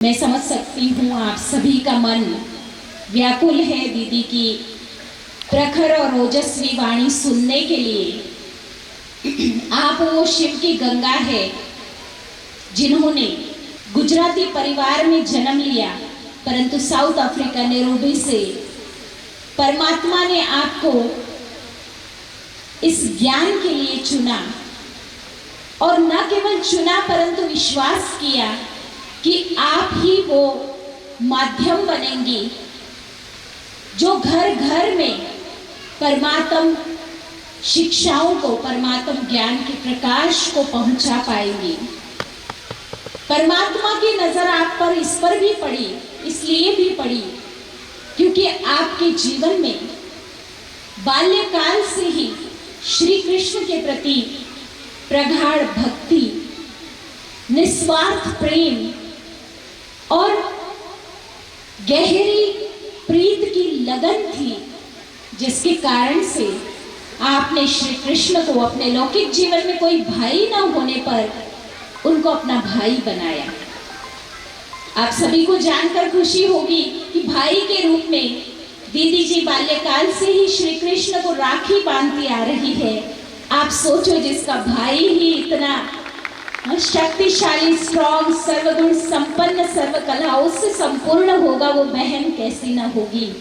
मैं समझ सकती हूँ आप सभी का मन व्याकुल है दीदी की प्रखर और ओजस्वी वाणी सुनने के लिए। आप वो शिव की गंगा है जिन्होंने गुजराती परिवार में जन्म लिया, परंतु साउथ अफ्रीका नैरोबी से परमात्मा ने आपको इस ज्ञान के लिए चुना और न केवल चुना परंतु विश्वास किया कि आप ही वो माध्यम बनेंगी जो घर घर में परमात्म शिक्षाओं को, परमात्म ज्ञान के प्रकाश को पहुंचा पाएंगी। परमात्मा की नजर आप पर इस पर भी पड़ी, इसलिए भी पड़ी क्योंकि आपके जीवन में बाल्यकाल से ही श्री कृष्ण के प्रति प्रगाढ़ भक्ति, निस्वार्थ प्रेम और गहरी प्रीत की लगन थी, जिसके कारण से आपने श्री कृष्ण को अपने लौकिक जीवन में कोई भाई न होने पर उनको अपना भाई बनाया। आप सभी को जानकर खुशी होगी कि भाई के रूप में दीदी जी बाल्यकाल से ही श्री कृष्ण को राखी बांधती आ रही है। आप सोचो, जिसका भाई ही इतना शक्तिशाली, स्ट्रॉन्ग, सर्वगुण संपन्न, सर्व कलाओं से संपूर्ण होगा, वो बहन कैसी ना होगी।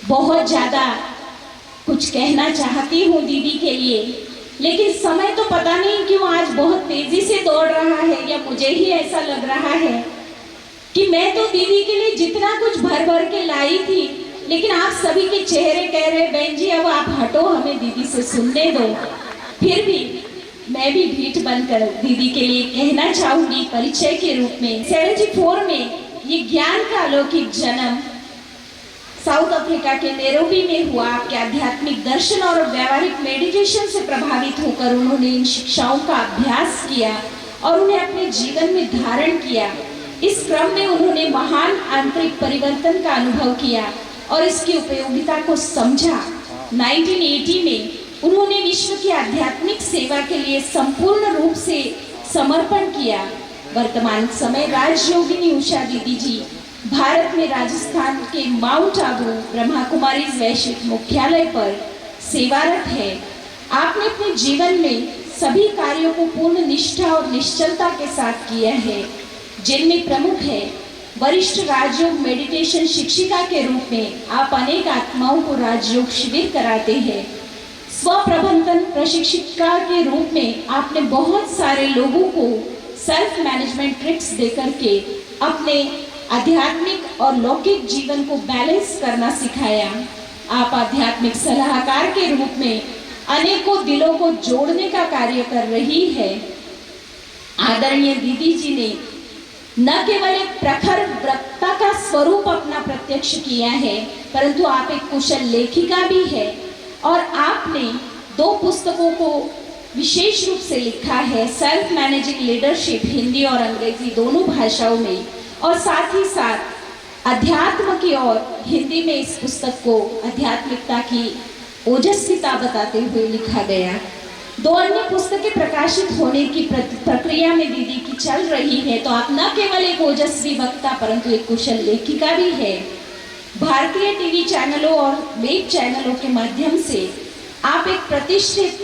बहुत ज्यादा कुछ कहना चाहती हूँ दीदी के लिए, लेकिन समय तो पता नहीं क्यों आज बहुत तेजी से दौड़ रहा है, या मुझे ही ऐसा लग रहा है कि मैं तो दीदी के लिए जितना कुछ भर भर के लाई थी, लेकिन आप सभी के चेहरे कह रहे बहन जी अब आप हटो, हमें दीदी से सुनने दो। फिर भी मैं भी भीट बनकर दीदी के लिए कहना चाहूंगी परिचय के रूप में। 74 में ये ज्ञान का अलौकिक जन्म साउथ अफ्रीका के नैरोबी में हुआ। आपके आध्यात्मिक दर्शन और व्यावहारिक मेडिटेशन से प्रभावित होकर उन्होंने इन शिक्षाओं का अभ्यास किया और उन्हें अपने जीवन में धारण किया। इस क्रम में उन्होंने महान आंतरिक परिवर्तन का अनुभव किया और इसकी उपयोगिता को समझा। 1980 में उन्होंने विश्व की आध्यात्मिक सेवा के लिए संपूर्ण रूप से समर्पण किया। वर्तमान समय राजयोगिनी उषा दीदी जी भारत में राजस्थान के माउंट आबू ब्रह्मा कुमारी वैश्विक मुख्यालय पर सेवारत है। आपने अपने जीवन में सभी कार्यों को पूर्ण निष्ठा और निश्चलता के साथ किया है, जिनमें प्रमुख है वरिष्ठ राजयोग मेडिटेशन शिक्षिका के रूप में आप अनेक आत्माओं को राजयोग शिविर कराते हैं। स्वप्रबंधन प्रशिक्षिका के रूप में आपने बहुत सारे लोगों को सेल्फ मैनेजमेंट ट्रिक्स देकर के अपने आध्यात्मिक और लौकिक जीवन को बैलेंस करना सिखाया। आप आध्यात्मिक सलाहकार के रूप में अनेकों दिलों को जोड़ने का कार्य कर रही है। आदरणीय दीदी जी ने न केवल एक प्रखर वक्ता का स्वरूप अपना प्रत्यक्ष किया है, परंतु आप एक कुशल लेखिका भी है और आपने 2 पुस्तकों को विशेष रूप से लिखा है, सेल्फ मैनेजिंग लीडरशिप हिंदी और अंग्रेजी दोनों भाषाओं में, और साथ ही साथ अध्यात्म की ओर हिंदी में इस पुस्तक को आध्यात्मिकता की ओजस्विता बताते हुए लिखा गया। 2 अन्य पुस्तकें प्रकाशित होने की प्रक्रिया में दीदी की चल रही है। तो आप न केवल एक ओजस्वी वक्ता परंतु एक कुशल लेखिका भी है। भारतीय टीवी चैनलों और वेब चैनलों के माध्यम से आप एक प्रतिष्ठित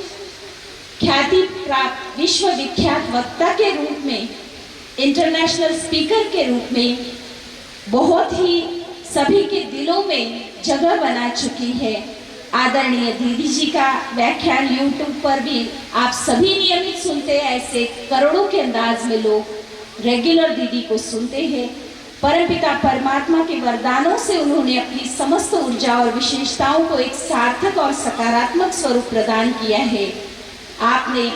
ख्याति प्राप्त विश्व विख्यात वक्ता के रूप में, इंटरनेशनल स्पीकर के रूप में बहुत ही सभी के दिलों में जगह बना चुकी है। आदरणीय दीदी जी का व्याख्यान YouTube पर भी आप सभी नियमित सुनते हैं। ऐसे करोड़ों के अंदाज में लोग रेगुलर दीदी को सुनते हैं। परमपिता परमात्मा के वरदानों से उन्होंने अपनी समस्त ऊर्जा और विशेषताओं को एक सार्थक और सकारात्मक स्वरूप प्रदान किया है। आपने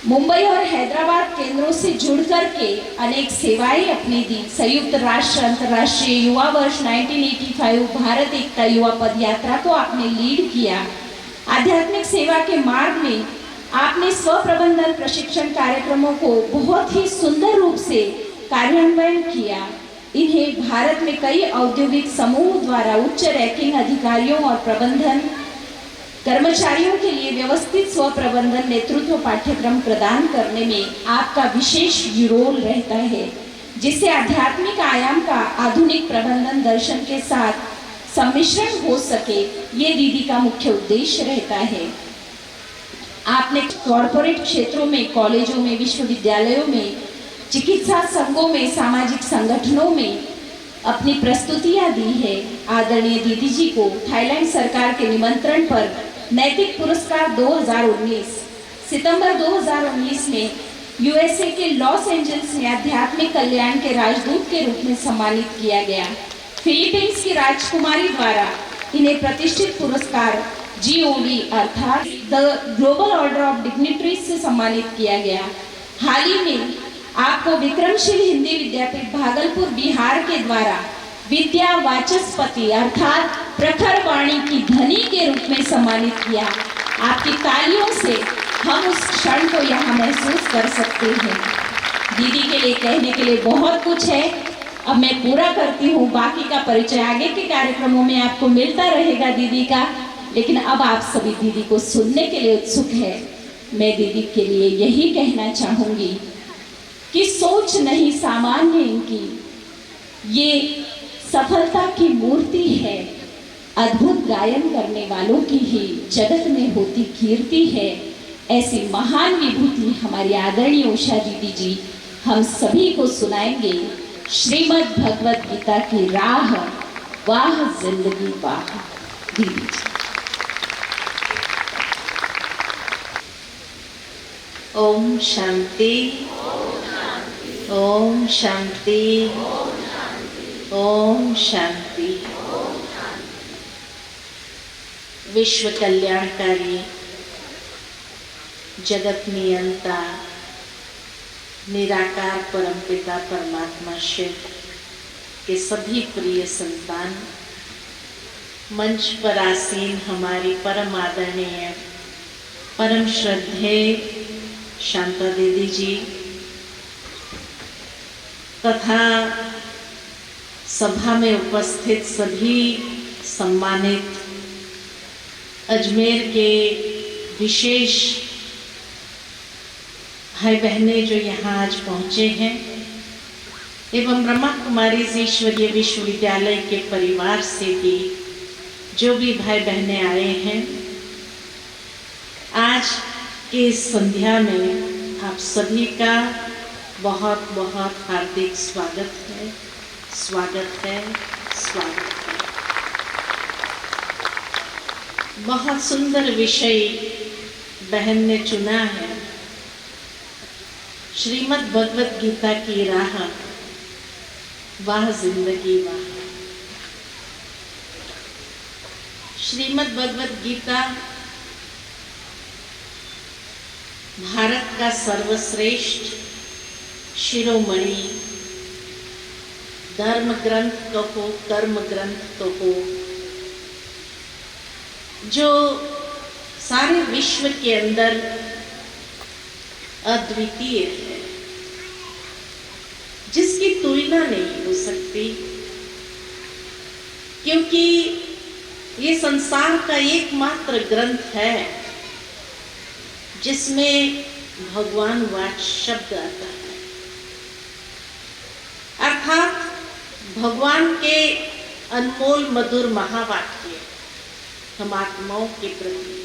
मुंबई और हैदराबाद केंद्रों से जुड़ करके अनेक सेवाएं अपनी दी। संयुक्त राष्ट्र अंतर्राष्ट्रीय युवा वर्ष 1985 भारत एकता युवा पद यात्रा को आपने लीड किया। आध्यात्मिक सेवा के मार्ग में आपने स्वप्रबंधन प्रशिक्षण कार्यक्रमों को बहुत ही सुंदर रूप से कार्यान्वयन किया। इन्हें भारत में कई औद्योगिक समूह द्वारा उच्च रैंकिंग अधिकारियों और प्रबंधन कर्मचारियों के लिए व्यवस्थित स्व प्रबंधन नेतृत्व पाठ्यक्रम प्रदान करने में आपका विशेष रोल रहता है। जिससे आध्यात्मिक आयाम का आधुनिक प्रबंधन दर्शन के साथ सम्मिश्रण हो सके, ये दीदी का मुख्य उद्देश्य रहता है। आपने कॉरपोरेट क्षेत्रों में, कॉलेजों में, विश्वविद्यालयों में, चिकित्सा संघों में, सामाजिक संगठनों में अपनी प्रस्तुतियां दी है। आदरणीय दीदी जी को थाईलैंड सरकार के निमंत्रण पर नैतिक पुरस्कार 2019 सितंबर 2019 में यूएसए के लॉस एंजल्स में आध्यात्मिक कल्याण के राजदूत के रूप में सम्मानित किया गया। फिलीपींस की राजकुमारी द्वारा इन्हें प्रतिष्ठित पुरस्कार GOD अर्थात the global order of dignitaries से सम्मानित किया गया। हाल ही में आपको विक्रमशील हिंदी विद्यापीठ भागलपुर बिहार के द्वारा विद्या वाचस्पति अर्थात प्रखर वाणी की धनी के रूप में सम्मानित किया। आपकी तालियों से हम उस क्षण को यहाँ महसूस कर सकते हैं। दीदी के लिए कहने के लिए बहुत कुछ है, अब मैं पूरा करती हूँ। बाकी का परिचय आगे के कार्यक्रमों में आपको मिलता रहेगा दीदी का, लेकिन अब आप सभी दीदी को सुनने के लिए उत्सुक है। मैं दीदी के लिए यही कहना चाहूँगी कि सोच नहीं सामान्य इनकी, ये सफलता की मूर्ति है। अद्भुत गायन करने वालों की ही जगत में होती कीर्ति है। ऐसी महान विभूति हमारी आदरणीय उषा दीदी जी हम सभी को सुनाएंगे श्रीमद् भगवत गीता की राह, वाह जिंदगी वाह। दीदी जी ओम शांति, ओम शांति, ओम शांति। विश्व कल्याणकारी, जगत नियंता, निराकार परमपिता परमात्मा शिव के सभी प्रिय संतान, मंच पर आसीन हमारी परम आदरणीय, परम श्रद्धेय शांता दीदी जी तथा सभा में उपस्थित सभी सम्मानित अजमेर के विशेष भाई बहनें जो यहाँ आज पहुँचे हैं, एवं ब्रह्मा कुमारी ईश्वरीय विश्वविद्यालय के परिवार से भी जो भी भाई बहनें आए हैं, आज की इस संध्या में आप सभी का बहुत बहुत हार्दिक स्वागत है, स्वागत है, स्वागत है। बहुत सुंदर विषय बहन ने चुना है, श्रीमद् भगवत गीता की राह, वाह जिंदगी वाह। श्रीमद् भगवत गीता भारत का सर्वश्रेष्ठ शिरोमणि धर्म ग्रंथ कहो, कर्म ग्रंथ कहो, जो सारे विश्व के अंदर अद्वितीय है, जिसकी तुलना नहीं हो सकती, क्योंकि ये संसार का एकमात्र ग्रंथ है जिसमें भगवान वाच शब्द आता है, अर्थात भगवान के अनमोल मधुर महावाक्य हम आत्माओं के प्रति।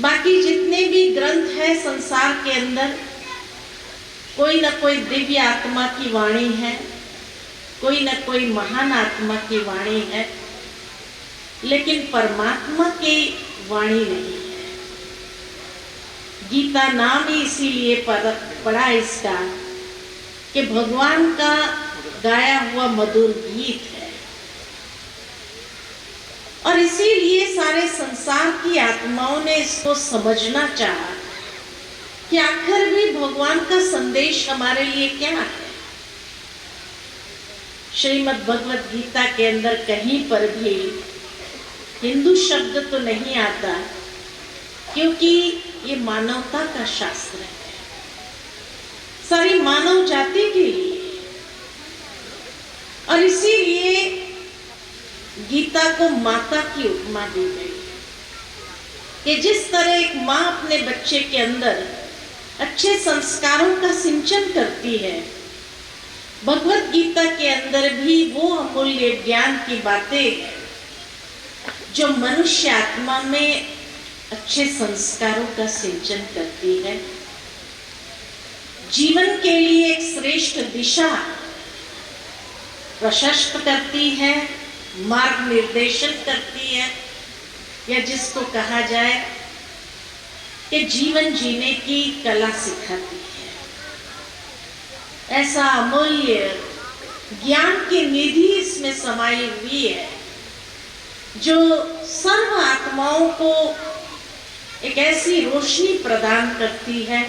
बाकी जितने भी ग्रंथ है संसार के अंदर, कोई न कोई दिव्य आत्मा की वाणी है, कोई न कोई महान आत्मा की वाणी है, लेकिन परमात्मा की वाणी नहीं है। गीता नाम ही इसीलिए पड़ा इसका कि भगवान का गाया हुआ मधुर गीत है, और इसीलिए सारे संसार की आत्माओं ने इसको समझना चाहा कि आखिर भी भगवान का संदेश हमारे लिए क्या है। श्रीमद् भगवत गीता के अंदर कहीं पर भी हिंदू शब्द तो नहीं आता, क्योंकि ये मानवता का शास्त्र है, सारी मानव जाति के लिए। और इसीलिए गीता को माता की उपमा दी गई कि जिस तरह एक माँ अपने बच्चे के अंदर अच्छे संस्कारों का सिंचन करती है। भगवत गीता के अंदर भी वो अमूल्य ज्ञान की बातें हैं जो मनुष्य आत्मा में अच्छे संस्कारों का सिंचन करती है, जीवन के लिए एक श्रेष्ठ दिशा प्रशस्त करती है, मार्ग निर्देशन करती है, या जिसको कहा जाए कि जीवन जीने की कला सिखाती है। ऐसा अमूल्य ज्ञान की निधि इसमें समाई हुई है जो सर्व आत्माओं को एक ऐसी रोशनी प्रदान करती है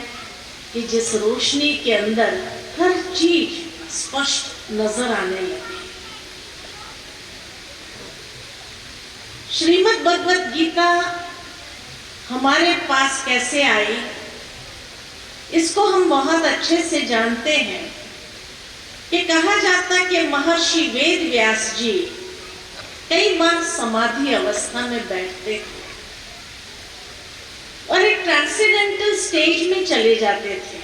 कि जिस रोशनी के अंदर हर चीज स्पष्ट नजर आने लगे। श्रीमद् भगवत गीता हमारे पास कैसे आई, इसको हम बहुत अच्छे से जानते हैं कि कहा जाता कि महर्षि वेद व्यास जी कई बार समाधि अवस्था में बैठते थे और एक ट्रांसेंडेंटल स्टेज में चले जाते थे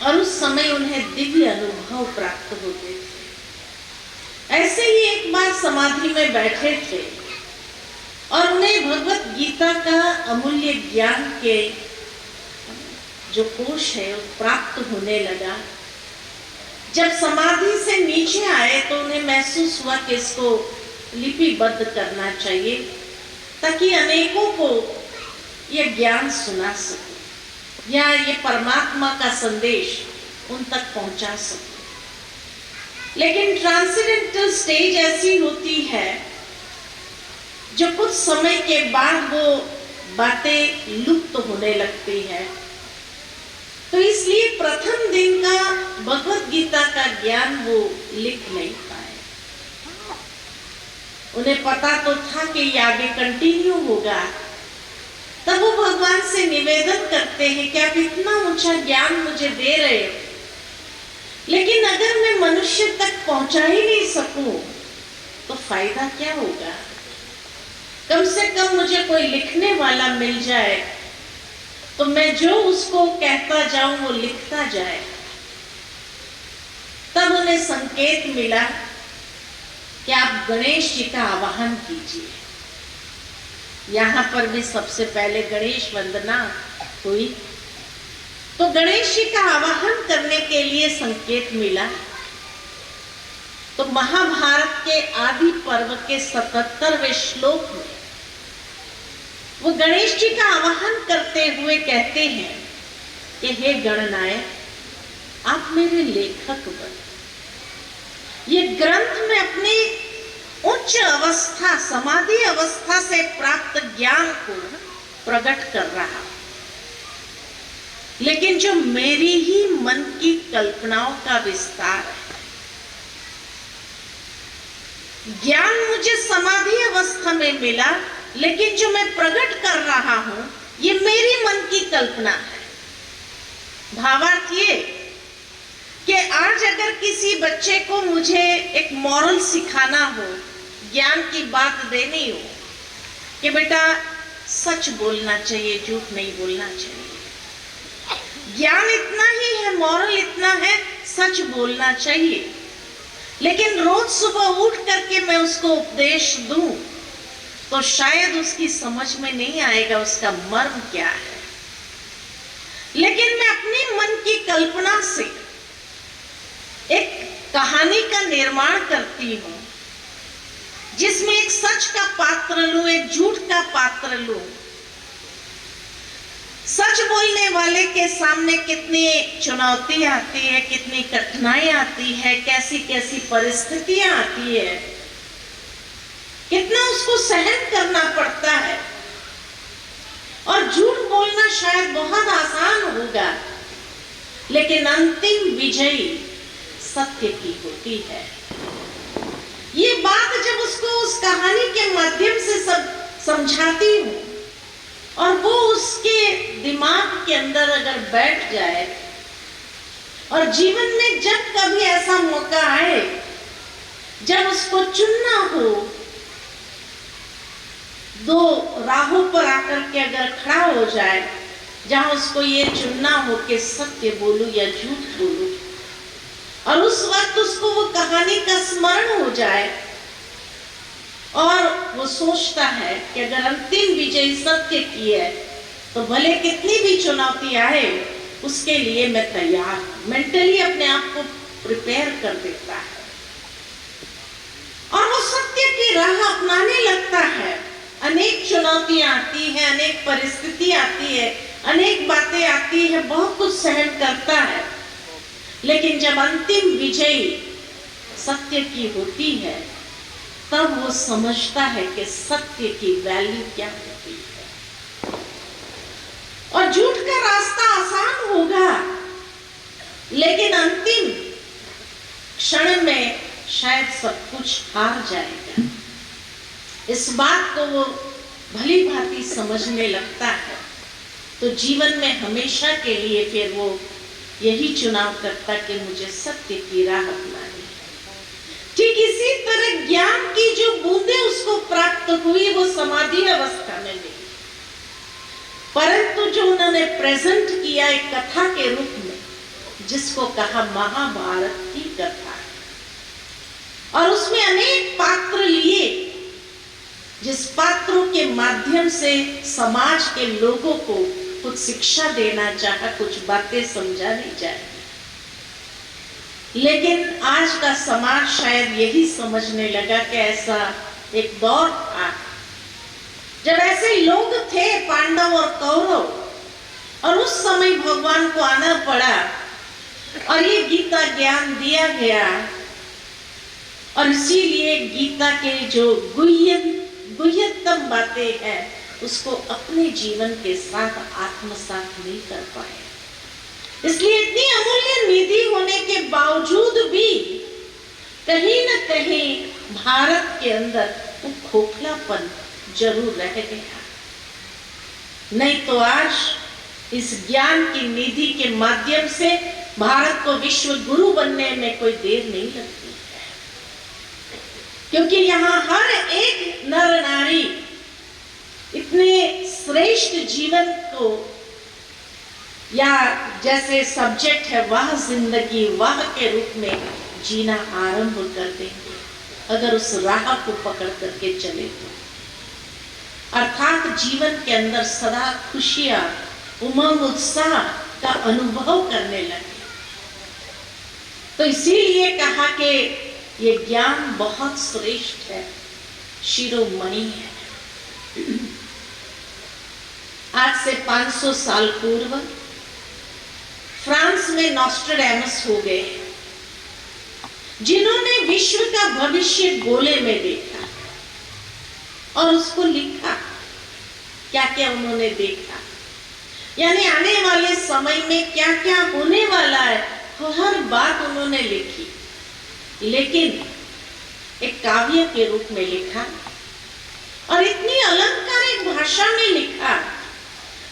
और उस समय उन्हें दिव्य अनुभव प्राप्त होते थे। ऐसे ही एक बार समाधि में बैठे थे और उन्हें भगवत गीता का अमूल्य ज्ञान के जो कोश है वो प्राप्त होने लगा। जब समाधि से नीचे आए तो उन्हें महसूस हुआ कि इसको लिपिबद्ध करना चाहिए ताकि अनेकों को यह ज्ञान सुना सके या ये परमात्मा का संदेश उन तक पहुंचा सके। लेकिन ट्रांसेंडेंटल स्टेज ऐसी होती है जो कुछ समय के बाद वो बातें लुप्त होने लगती है, तो इसलिए प्रथम दिन का भगवत गीता का ज्ञान वो लिख नहीं पाए। उन्हें पता तो था कि ये आगे कंटिन्यू होगा, तब वो भगवान से निवेदन करते हैं कि आप इतना ऊंचा ज्ञान मुझे दे रहे हो, लेकिन अगर मैं मनुष्य तक पहुंचा ही नहीं सकूं तो फायदा क्या होगा। कम से कम मुझे कोई लिखने वाला मिल जाए तो मैं जो उसको कहता जाऊं वो लिखता जाए। तब उन्हें संकेत मिला कि आप गणेश जी का आवाहन कीजिए। यहाँ पर भी सबसे पहले गणेश वंदना हुई, तो गणेश जी का आवाहन करने के लिए संकेत मिला। तो महाभारत के आदि पर्व के 77वें श्लोक में वो गणेश जी का आवाहन करते हुए कहते हैं कि हे गणनायक, आप मेरे लेखक बन। ये ग्रंथ में अपनी उच्च अवस्था, समाधि अवस्था से प्राप्त ज्ञान को प्रकट कर रहा, लेकिन जो मेरी ही मन की कल्पनाओं का विस्तार है। ज्ञान मुझे समाधि अवस्था में मिला, लेकिन जो मैं प्रकट कर रहा हूं ये मेरी मन की कल्पना है। भावार्थ ये कि आज अगर किसी बच्चे को मुझे एक मॉरल सिखाना हो, ज्ञान की बात देनी हो कि बेटा सच बोलना चाहिए, झूठ नहीं बोलना चाहिए, ज्ञान इतना ही है, मॉरल इतना है, सच बोलना चाहिए, लेकिन रोज सुबह उठ करके मैं उसको उपदेश दूं तो शायद उसकी समझ में नहीं आएगा उसका मर्म क्या है। लेकिन मैं अपनी मन की कल्पना से एक कहानी का निर्माण करती हूं जिसमें एक सच का पात्र लूं, एक झूठ का पात्र लूं। सच बोलने वाले के सामने कितनी चुनौती आती है, कितनी कठिनाई आती है, कैसी कैसी परिस्थितियां आती है, कितना उसको सहन करना पड़ता है। और झूठ बोलना शायद बहुत आसान होगा, लेकिन अंतिम विजयी सत्य की होती है। ये बात जब उसको उस कहानी के माध्यम से सब समझाती हूं और वो उसके दिमाग के अंदर अगर बैठ जाए, और जीवन में जब कभी ऐसा मौका आए जब उसको चुनना हो, दो राहों पर आकर के अगर खड़ा हो जाए जहां उसको ये चुनना हो कि सत्य बोलूं या झूठ बोलूं। और उस वक्त उसको वो कहानी का स्मरण हो जाए और वो सोचता है कि अगर अंतिम विजय सत्य की है तो भले कितनी भी चुनौती आए उसके लिए मैं तैयार, मेंटली अपने आप को प्रिपेयर कर देता है और वो सत्य की राह अपनाने लगता है। अनेक चुनौतियां आती हैं, अनेक परिस्थिति आती है, अनेक बातें आती है, बहुत कुछ सहन करता है, लेकिन जब अंतिम विजयी सत्य की होती है तब वो समझता है कि सत्य की वैल्यू क्या होती है। और झूठ का रास्ता आसान होगा, लेकिन अंतिम क्षण में शायद सब कुछ हार जाएगा। इस बात को वो भली भांति समझने लगता है, तो जीवन में हमेशा के लिए फिर वो यही चुनाव करता कि मुझे सत्य की राह अपनानी है। ठीक इसी तरह ज्ञान की जो बूंदें उसको प्राप्त हुई वो समाधि अवस्था में मिली, परंतु जो उन्होंने प्रेजेंट किया एक कथा के रूप में, जिसको कहा महाभारत की कथा, और उसमें अनेक पात्र लिए, जिस पात्रों के माध्यम से समाज के लोगों को कुछ शिक्षा देना चाहा, कुछ बातें समझानी चाहिए। लेकिन आज का समाज शायद यही समझने लगा कि ऐसा एक दौर था जब ऐसे लोग थे पांडव और कौरव, और उस समय भगवान को आना पड़ा और ये गीता ज्ञान दिया गया, और इसीलिए गीता के जो गुह्यतम बातें हैं उसको अपने जीवन के साथ आत्मसात नहीं कर पाए। इसलिए इतनी अमूल्य निधि होने के बावजूद भी कहीं न कहीं भारत के अंदर वो खोखलापन जरूर रह गया। नहीं तो आज इस ज्ञान की निधि के माध्यम से भारत को विश्व गुरु बनने में कोई देर नहीं लगती है, क्योंकि यहाँ हर एक नर नारी इतने श्रेष्ठ जीवन को, या जैसे सब्जेक्ट है वह जिंदगी वह के रूप में जीना आरंभ कर देंगे अगर उस राह को पकड़ करके चले तो। अर्थात जीवन के अंदर सदा खुशियां, उमंग, उत्साह का अनुभव करने लगे। तो इसीलिए कहा कि ये ज्ञान बहुत श्रेष्ठ है, शिरोमणि है। आज से 500 साल पूर्व फ्रांस में नॉस्ट्राडामस हो गए, जिन्होंने विश्व का भविष्य गोले में देखा और उसको लिखा। क्या क्या उन्होंने देखा, यानी आने वाले समय में क्या क्या होने वाला है, हर बात उन्होंने लिखी, लेकिन एक काव्य के रूप में लिखा और इतनी अलंकारिक भाषा में लिखा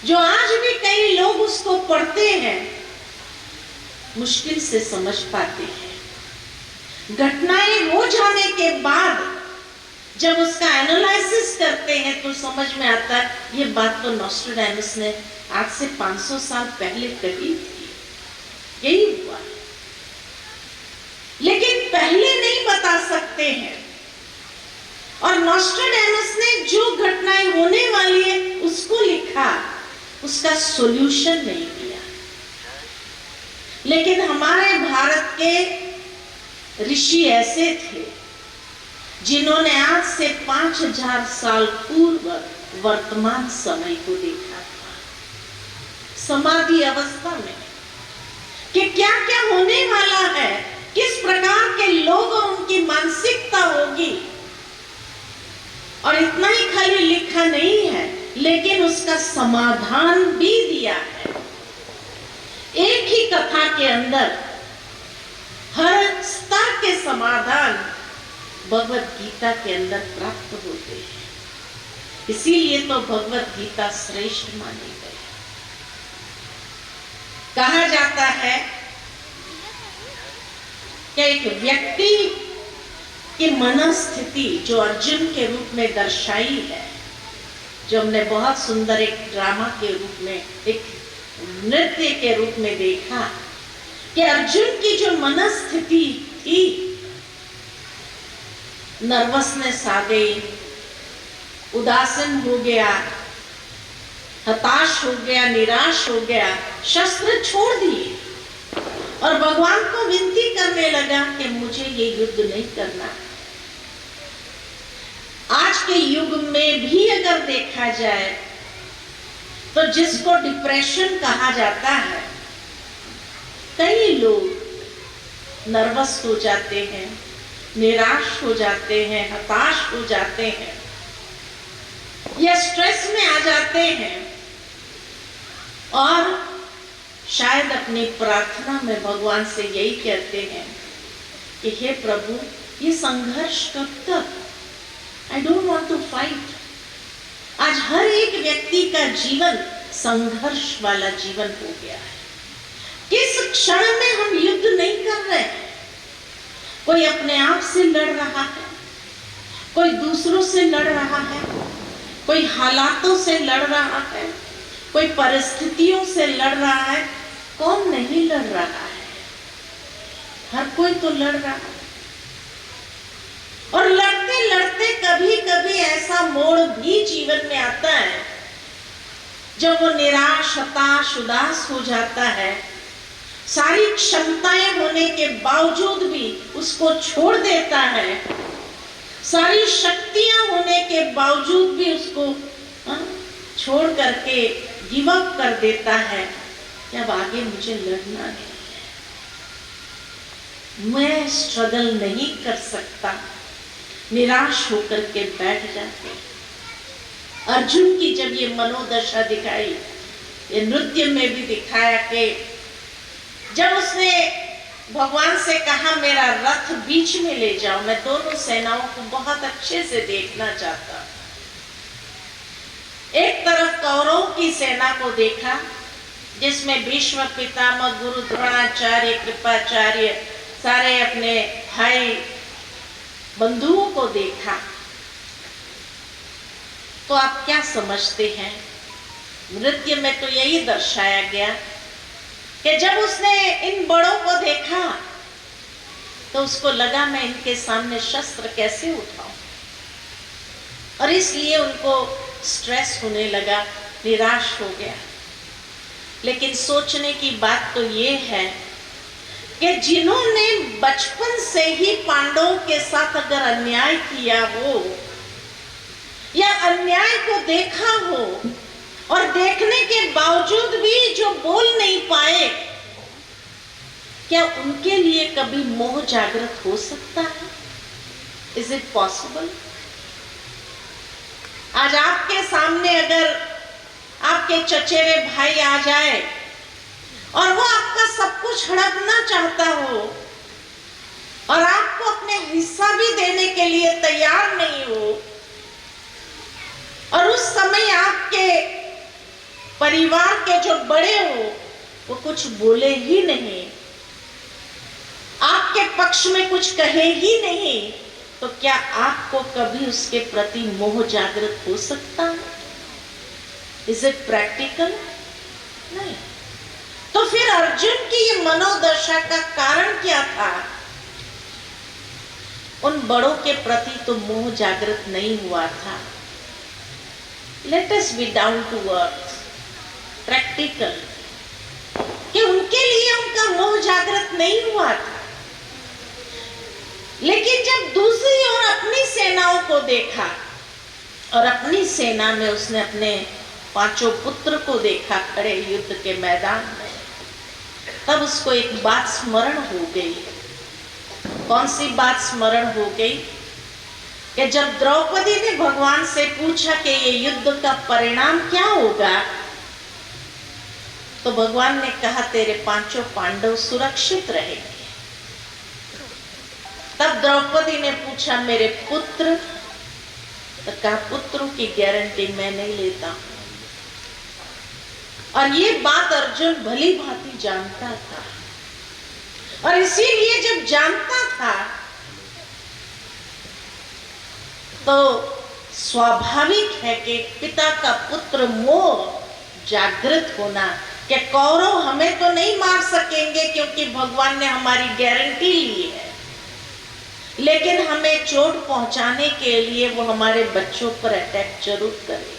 जो आज भी कई लोग उसको पढ़ते हैं, मुश्किल से समझ पाते हैं। घटनाएं हो जाने के बाद जब उसका एनालिसिस करते हैं तो समझ में आता है ये बात तो नॉस्ट्राडामस ने आज से 500 साल पहले कही थी, यही हुआ। लेकिन पहले नहीं बता सकते हैं, और नॉस्ट्राडामस ने जो घटनाएं होने वाली है उसको लिखा, उसका सॉल्यूशन नहीं दिया। लेकिन हमारे भारत के ऋषि ऐसे थे जिन्होंने आज से 5000 साल पूर्व वर्तमान समय को देखा था, समाधि अवस्था में, कि क्या क्या होने वाला है, किस प्रकार के लोग और उनकी मानसिकता होगी। और इतना ही खाली लिखा नहीं है, लेकिन उसका समाधान भी दिया है। एक ही कथा के अंदर हर स्तर के समाधान भगवत गीता के अंदर प्राप्त होते हैं। इसीलिए तो भगवत गीता श्रेष्ठ मानी गई। कहा जाता है कि एक व्यक्ति की मनस्थिति जो अर्जुन के रूप में दर्शाई है, जो हमने बहुत सुंदर एक ड्रामा के रूप में, एक नृत्य के रूप में देखा कि अर्जुन की जो मनस्थिति थी, नर्वसनेस आ गई, उदासीन हो गया, हताश हो गया, निराश हो गया, शस्त्र छोड़ दिए और भगवान को विनती करने लगा कि मुझे ये युद्ध नहीं करना। आज के युग में भी अगर देखा जाए तो जिसको डिप्रेशन कहा जाता है, कई लोग नर्वस हो जाते हैं, निराश हो जाते हैं, हताश हो जाते हैं या स्ट्रेस में आ जाते हैं और शायद अपनी प्रार्थना में भगवान से यही कहते हैं कि हे प्रभु, ये संघर्ष कब तक? I don't want to fight. आज हर एक व्यक्ति का जीवन संघर्ष वाला जीवन हो गया है। किस क्षण में हम युद्ध नहीं कर रहे हैं? कोई अपने आप से लड़ रहा है, कोई दूसरों से लड़ रहा है, कोई हालातों से लड़ रहा है, कोई परिस्थितियों से लड़ रहा है। कौन नहीं लड़ रहा है? हर कोई तो लड़ रहा है। और लड़ते लड़ते कभी कभी ऐसा मोड़ भी जीवन में आता है जब वो निराश, हताश, उदास हो जाता है। सारी क्षमताएं होने के बावजूद भी उसको छोड़ देता है, सारी शक्तियां होने के बावजूद भी उसको छोड़ करके गिव अप कर देता है कि अब आगे मुझे लड़ना नहीं है, मैं स्ट्रगल नहीं कर सकता, निराश होकर के बैठ जाते। अर्जुन की जब ये मनोदशा दिखाई, ये नृत्य में भी दिखाया कि जब उसने भगवान से कहा मेरा रथ बीच में ले जाओ, मैं दोनों सेनाओं को बहुत अच्छे से देखना चाहता। एक तरफ कौरवों की सेना को देखा जिसमें भीष्म पितामह, गुरु द्रोणाचार्य, कृपाचार्य, सारे अपने भाई बंधुओं को देखा। तो आप क्या समझते हैं? नृत्य में तो यही दर्शाया गया कि जब उसने इन बड़ों को देखा तो उसको लगा मैं इनके सामने शस्त्र कैसे उठाऊं, और इसलिए उनको स्ट्रेस होने लगा, निराश हो गया। लेकिन सोचने की बात तो ये है कि जिन्होंने बचपन से ही पांडवों के साथ अगर अन्याय किया हो या अन्याय को देखा हो और देखने के बावजूद भी जो बोल नहीं पाए, क्या उनके लिए कभी मोह जागृत हो सकता है? Is it possible? आज आपके सामने अगर आपके चचेरे भाई आ जाए और वो आपका सब कुछ हड़पना चाहता हो और आपको अपने हिस्सा भी देने के लिए तैयार नहीं हो, और उस समय आपके परिवार के जो बड़े हो वो कुछ बोले ही नहीं, आपके पक्ष में कुछ कहे ही नहीं, तो क्या आपको कभी उसके प्रति मोह जागृत हो सकता है? Is it practical? नहीं। तो फिर अर्जुन की ये मनोदशा का कारण क्या था? उन बड़ों के प्रति तो मोह जागृत नहीं हुआ था। Let us be down to earth, practical, कि उनके लिए उनका मोह जागृत नहीं हुआ था। लेकिन जब दूसरी ओर अपनी सेनाओं को देखा और अपनी सेना में उसने अपने 5 पुत्र को देखा खड़े युद्ध के मैदान में, तब उसको एक बात स्मरण हो गई। कौन सी बात स्मरण हो गई? कि जब द्रौपदी ने भगवान से पूछा कि ये युद्ध का परिणाम क्या होगा, तो भगवान ने कहा तेरे 5 पांडव सुरक्षित रहेंगे। तब द्रौपदी ने पूछा मेरे पुत्र, तो कहा पुत्रों की गारंटी मैं नहीं लेता हूं। और ये बात अर्जुन भली भांति जानता था, और इसीलिए जब जानता था तो स्वाभाविक है कि पिता का पुत्र मोह जागृत होना कि कौरव हमें तो नहीं मार सकेंगे क्योंकि भगवान ने हमारी गारंटी ली है, लेकिन हमें चोट पहुंचाने के लिए वो हमारे बच्चों पर अटैक जरूर करेंगे।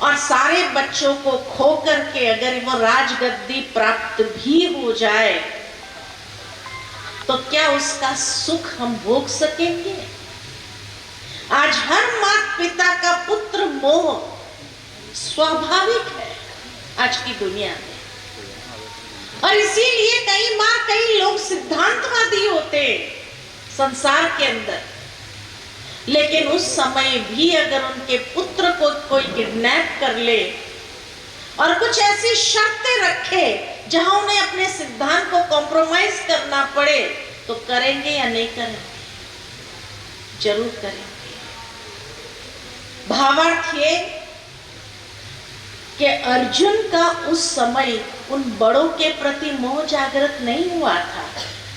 और सारे बच्चों को खो करके अगर वो राजगद्दी प्राप्त भी हो जाए तो क्या उसका सुख हम भोग सकेंगे? आज हर माता पिता का पुत्र मोह स्वाभाविक है आज की दुनिया में, और इसीलिए कई लोग सिद्धांतवादी होते संसार के अंदर, लेकिन उस समय भी अगर उनके पुत्र को कोई किडनैप कर ले और कुछ ऐसी शर्तें रखे जहां उन्हें अपने सिद्धांत को कॉम्प्रोमाइज करना पड़े, तो करेंगे या नहीं करेंगे? जरूर करेंगे। भावार्थ ये कि अर्जुन का उस समय उन बड़ों के प्रति मोह जागृत नहीं हुआ था,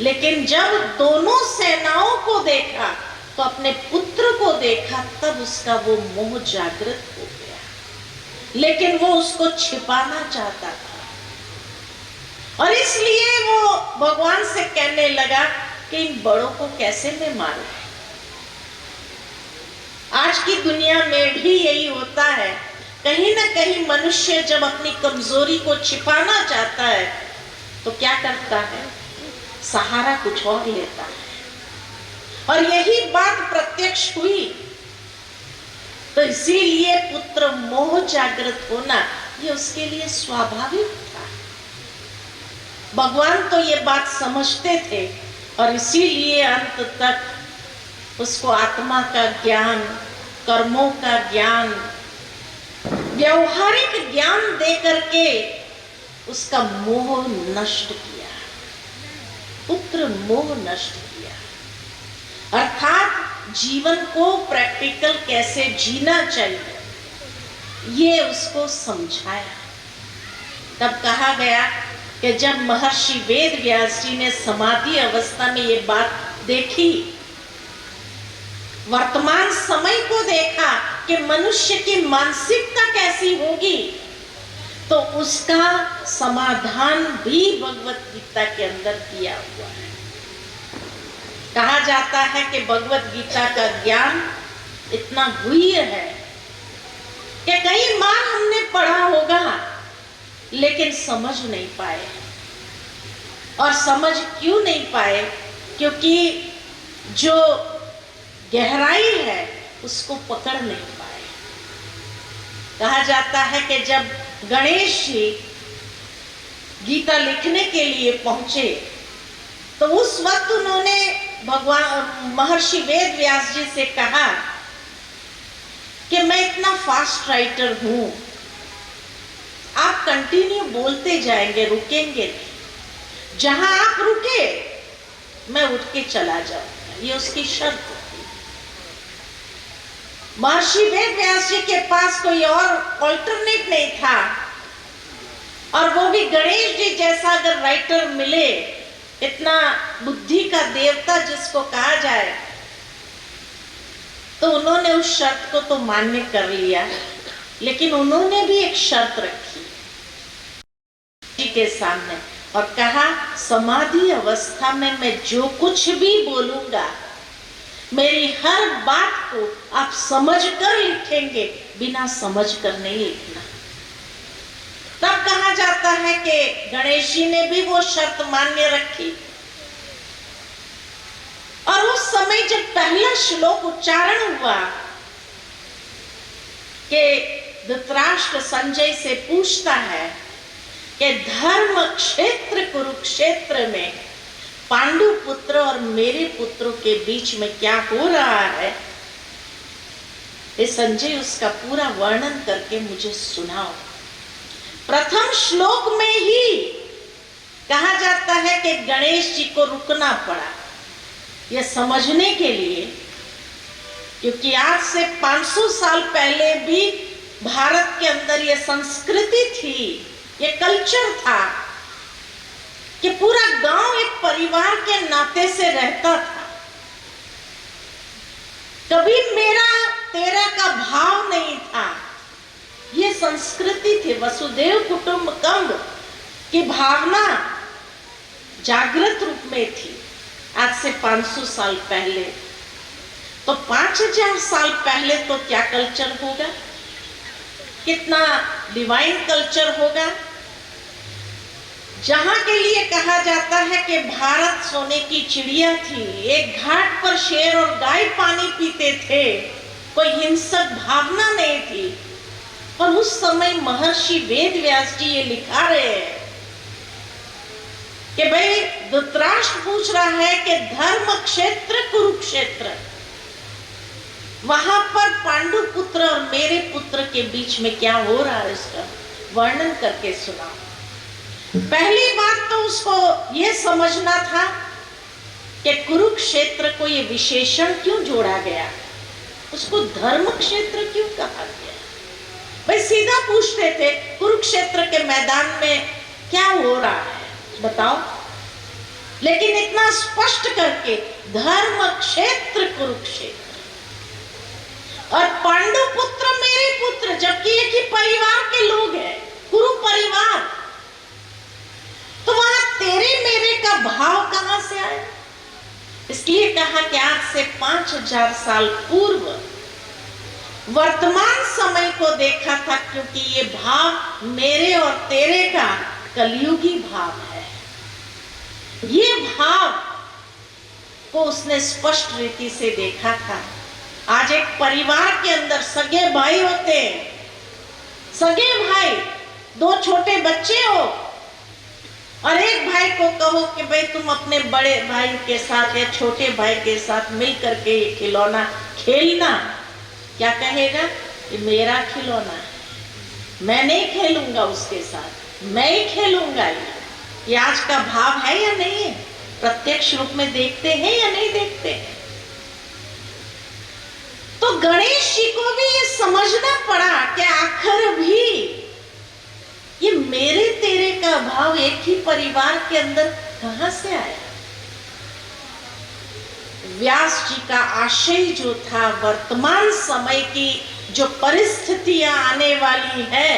लेकिन जब दोनों सेनाओं को देखा तो अपने पुत्र को देखा, तब उसका वो मोह जागृत हो गया, लेकिन वो उसको छिपाना चाहता था। और इसलिए वो भगवान से कहने लगा कि इन बड़ों को कैसे मैं मारूं। आज की दुनिया में भी यही होता है, कहीं ना कहीं मनुष्य जब अपनी कमजोरी को छिपाना चाहता है तो क्या करता है? सहारा कुछ और लेता है। और यही बात प्रत्यक्ष हुई, तो इसीलिए पुत्र मोह जागृत होना ये उसके लिए स्वाभाविक था। भगवान तो ये बात समझते थे और इसीलिए अंत तक उसको आत्मा का ज्ञान, कर्मों का ज्ञान, व्यवहारिक ज्ञान दे करके उसका मोह नष्ट किया, पुत्र मोह नष्ट किया, अर्थात जीवन को प्रैक्टिकल कैसे जीना चाहिए ये उसको समझाया। तब कहा गया कि जब महर्षि वेद व्यास जी ने समाधि अवस्था में ये बात देखी, वर्तमान समय को देखा कि मनुष्य की मानसिकता कैसी होगी, तो उसका समाधान भी भगवत गीता के अंदर दिया हुआ है। कहा जाता है कि भगवत गीता का ज्ञान इतना गुह्य है कि कई बार हमने पढ़ा होगा लेकिन समझ नहीं पाए। और समझ क्यों नहीं पाए? क्योंकि जो गहराई है उसको पकड़ नहीं पाए। कहा जाता है कि जब गणेश जी गीता लिखने के लिए पहुंचे तो उस वक्त उन्होंने भगवान महर्षि वेद व्यास जी से कहा कि मैं इतना फास्ट राइटर हूं, आप कंटिन्यू बोलते जाएंगे, रुकेंगे नहीं। जहां आप रुके मैं उठ के चला जाऊंगा, ये उसकी शर्त थी। महर्षि वेद व्यास जी के पास कोई और ऑल्टरनेट नहीं था, और वो भी गणेश जी जैसा अगर राइटर मिले, इतना बुद्धि का देवता जिसको कहा जाए, तो उन्होंने उस शर्त को तो मान्य कर लिया, लेकिन उन्होंने भी एक शर्त रखी जी के सामने और कहा, समाधि अवस्था में मैं जो कुछ भी बोलूंगा मेरी हर बात को आप समझकर लिखेंगे, बिना समझकर नहीं लिखना। तब कहा जाता है कि गणेश जी ने भी वो शर्त मान्य रखी, और उस समय जब पहला श्लोक उच्चारण हुआ कि धृतराष्ट्र संजय से पूछता है कि धर्म क्षेत्र कुरुक्षेत्र में पांडु पुत्र और मेरे पुत्रों के बीच में क्या हो रहा है, ये संजय उसका पूरा वर्णन करके मुझे सुनाओ। प्रथम श्लोक में ही कहा जाता है कि गणेश जी को रुकना पड़ा यह समझने के लिए, क्योंकि आज से 500 साल पहले भी भारत के अंदर यह संस्कृति थी, ये कल्चर था कि पूरा गांव एक परिवार के नाते से रहता था। कभी मेरा तेरा का भाव नहीं था, ये संस्कृति थी, वसुदेव कुटुंबकम की भावना जागृत रूप में थी आज से 500 साल पहले। तो 5000 साल पहले तो क्या कल्चर होगा, कितना डिवाइन कल्चर होगा, जहां के लिए कहा जाता है कि भारत सोने की चिड़िया थी, एक घाट पर शेर और गाय पानी पीते थे, कोई हिंसक भावना नहीं थी। और उस समय महर्षि वेद व्यास जी ये लिखा रहे हैं कि भाई धृतराष्ट्र पूछ रहा है कि धर्म क्षेत्र कुरुक्षेत्र, वहां पर पांडु पुत्र और मेरे पुत्र के बीच में क्या हो रहा है, इसका वर्णन करके सुना। पहली बात तो उसको यह समझना था कि कुरुक्षेत्र को ये विशेषण क्यों जोड़ा गया, उसको धर्म क्षेत्र क्यों कहा गया। भाई सीधा पूछते थे कुरुक्षेत्र के मैदान में क्या हो रहा है बताओ, लेकिन इतना स्पष्ट करके धर्म क्षेत्र कुरुक्षेत्र और पांडु पुत्र मेरे पुत्र, जबकि एक ही परिवार के लोग हैं, कुरु परिवार, तो वहां तेरे मेरे का भाव कहां से आया। इसलिए कहा कि आज से 5000 साल पूर्व वर्तमान समय को देखा था, क्योंकि ये भाव मेरे और तेरे का कलयुगी भाव है। ये भाव को उसने स्पष्ट रीति से देखा था। आज एक परिवार के अंदर सगे भाई होते हैं, सगे भाई, दो छोटे बच्चे हो और एक भाई को कहो कि भाई तुम अपने बड़े भाई के साथ या छोटे भाई के साथ मिल करके ये खिलौना खेलना, क्या कहेगा, ये मेरा खिलौना है, मैं नहीं खेलूंगा उसके साथ, मैं ही खेलूंगा। ये आज का भाव है या नहीं है, प्रत्यक्ष रूप में देखते हैं या नहीं देखते हैं। तो गणेश जी को भी ये समझना पड़ा कि आखिर भी ये मेरे तेरे का भाव एक ही परिवार के अंदर कहां से आया। व्यास जी का आशय जो था, वर्तमान समय की जो परिस्थितियां आने वाली है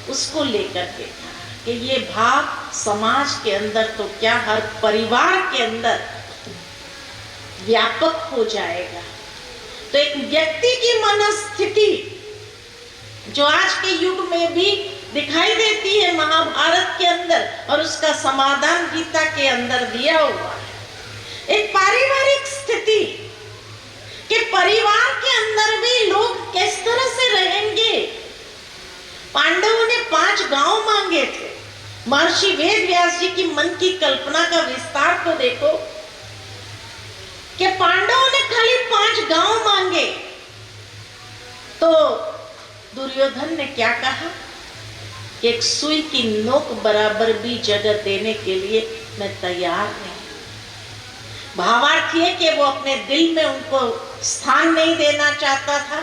उसको लेकर के था कि ये भाव समाज के अंदर तो क्या हर परिवार के अंदर व्यापक हो जाएगा। तो एक व्यक्ति की मनस्थिति जो आज के युग में भी दिखाई देती है महाभारत के अंदर, और उसका समाधान गीता के अंदर दिया हुआ है। एक पारिवारिक स्थिति कि परिवार के अंदर भी लोग किस तरह से रहेंगे। पांडवों ने 5 गांव मांगे थे। महर्षि वेद व्यास जी की मन की कल्पना का विस्तार को देखो कि पांडवों ने खाली 5 गांव मांगे, तो दुर्योधन ने क्या कहा कि एक सुई की नोक बराबर भी जगह देने के लिए मैं तैयार नहीं। भावार्थ ये कि वो अपने दिल में उनको स्थान नहीं देना चाहता था,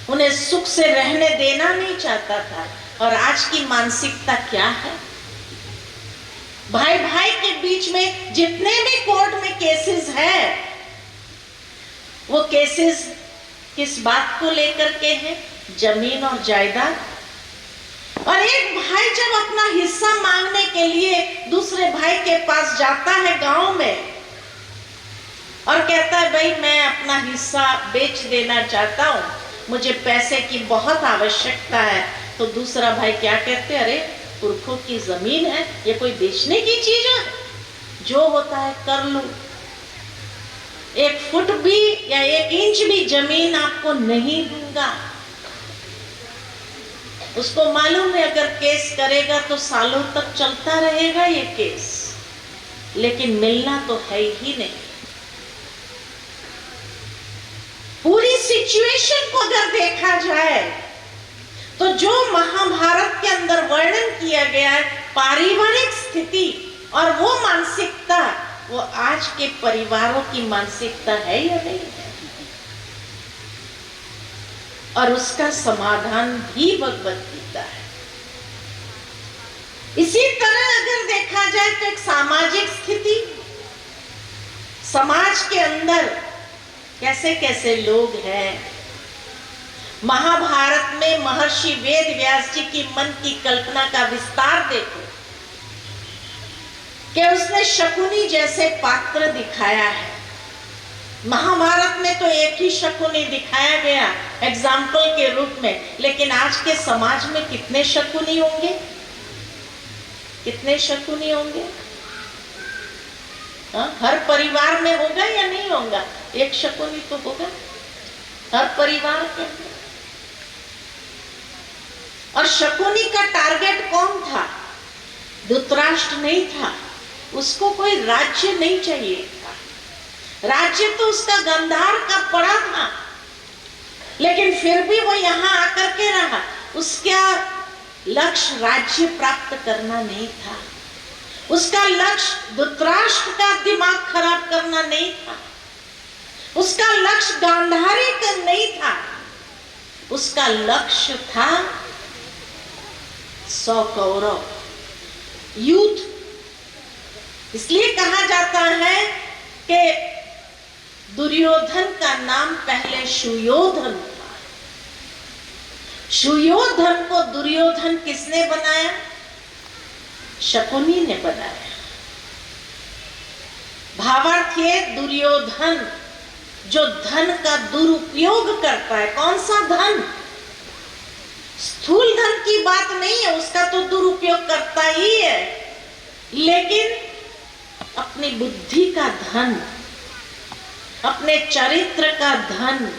उन्हें सुख से रहने देना नहीं चाहता था। और आज की मानसिकता क्या है, भाई भाई के बीच में जितने भी कोर्ट में केसेस है, वो केसेस किस बात को लेकर के हैं, जमीन और जायदाद। और एक भाई जब अपना हिस्सा मांगने के लिए दूसरे भाई के पास जाता है गांव में और कहता है भाई मैं अपना हिस्सा बेच देना चाहता हूं, मुझे पैसे की बहुत आवश्यकता है, तो दूसरा भाई क्या कहते हैं, अरे पुरखों की जमीन है, ये कोई बेचने की चीज है, जो होता है कर लो। 1 फुट भी या 1 इंच भी जमीन आपको नहीं दूंगा। उसको मालूम है अगर केस करेगा तो सालों तक चलता रहेगा ये केस, लेकिन मिलना तो है ही नहीं। पूरी सिचुएशन को अगर देखा जाए तो जो महाभारत के अंदर वर्णन किया गया है, पारिवारिक स्थिति और वो मानसिकता, वो आज के परिवारों की मानसिकता है या नहीं है। और उसका समाधान भी भगवत गीता है। इसी तरह अगर देखा जाए तो एक सामाजिक स्थिति, समाज के अंदर कैसे कैसे लोग हैं, महाभारत में महर्षि वेद व्यास जी की मन की कल्पना का विस्तार देखो कि उसने शकुनी जैसे पात्र दिखाया है। महाभारत में तो एक ही शकुनी दिखाया गया एग्जाम्पल के रूप में, लेकिन आज के समाज में कितने शकुनी होंगे? कितने शकुनी होंगे? हर परिवार में होगा या नहीं होगा? एक शकुनी तो होगा हर परिवार के अंदर। और शकुनी का टारगेट कौन था? धृतराष्ट्र नहीं था, उसको कोई राज्य नहीं चाहिए था। राज्य तो उसका गंधार का पड़ा था, लेकिन फिर भी वो यहां आकर के रहा। उसका लक्ष्य राज्य प्राप्त करना नहीं था, उसका लक्ष्य धृतराष्ट्र का दिमाग खराब करना नहीं था, उसका लक्ष्य गांधारी का नहीं था, उसका लक्ष्य था 100 कौरव, यूथ। इसलिए कहा जाता है कि दुर्योधन का नाम पहले सुयोधन था। सुयोधन को दुर्योधन किसने बनाया? शकुनी ने बनाया। भावार्थ ये, दुर्योधन जो धन का दुरुपयोग करता है। कौन सा धन? स्थूल धन की बात नहीं है, उसका तो दुरुपयोग करता ही है, लेकिन अपनी बुद्धि का धन, अपने चरित्र का धन,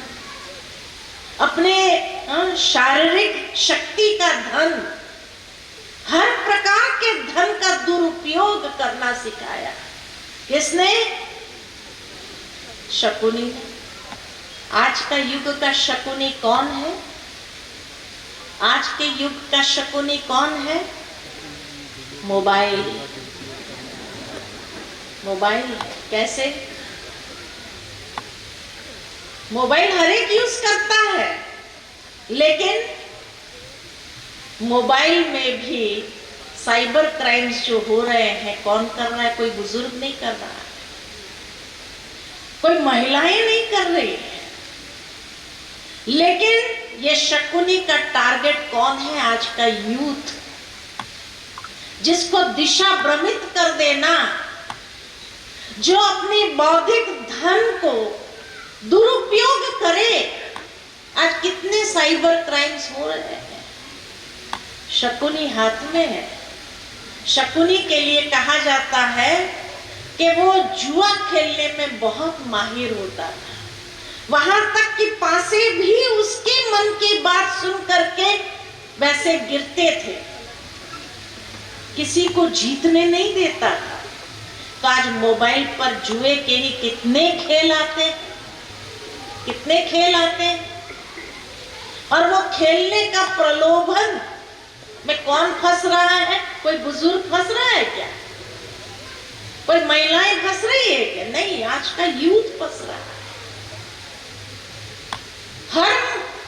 अपने शारीरिक शक्ति का धन, हर प्रकार के धन का दुरुपयोग करना सिखाया। किसने? शकुनी ने। आज का युग का शकुनी कौन है? आज के युग का शकुनी कौन है? मोबाइल। मोबाइल कैसे? मोबाइल हर एक यूज करता है, लेकिन मोबाइल में भी साइबर क्राइम्स जो हो रहे हैं, कौन कर रहा है? कोई बुजुर्ग नहीं कर रहा है, कोई महिलाएं नहीं कर रही है, लेकिन ये शकुनी का टारगेट कौन है? आज का यूथ, जिसको दिशा भ्रमित कर देना, जो अपनी बौद्धिक धन को दुरुपयोग करे। आज कितने साइबर क्राइम्स हो रहे हैं, शकुनी हाथ में है। शकुनी के लिए कहा जाता है कि वो जुआ खेलने में बहुत माहिर होता था, वहां तक कि पासे भी उसके मन की बात सुन करके वैसे गिरते थे, किसी को जीतने नहीं देता था। तो आज मोबाइल पर जुए के ही कितने खेल आते, कितने खेल आते हैं, और वो खेलने का प्रलोभन में कौन फंस रहा है? कोई बुजुर्ग फंस रहा है क्या? कोई महिलाएं फंस रही है क्या? नहीं, आज का यूथ फंस रहा है।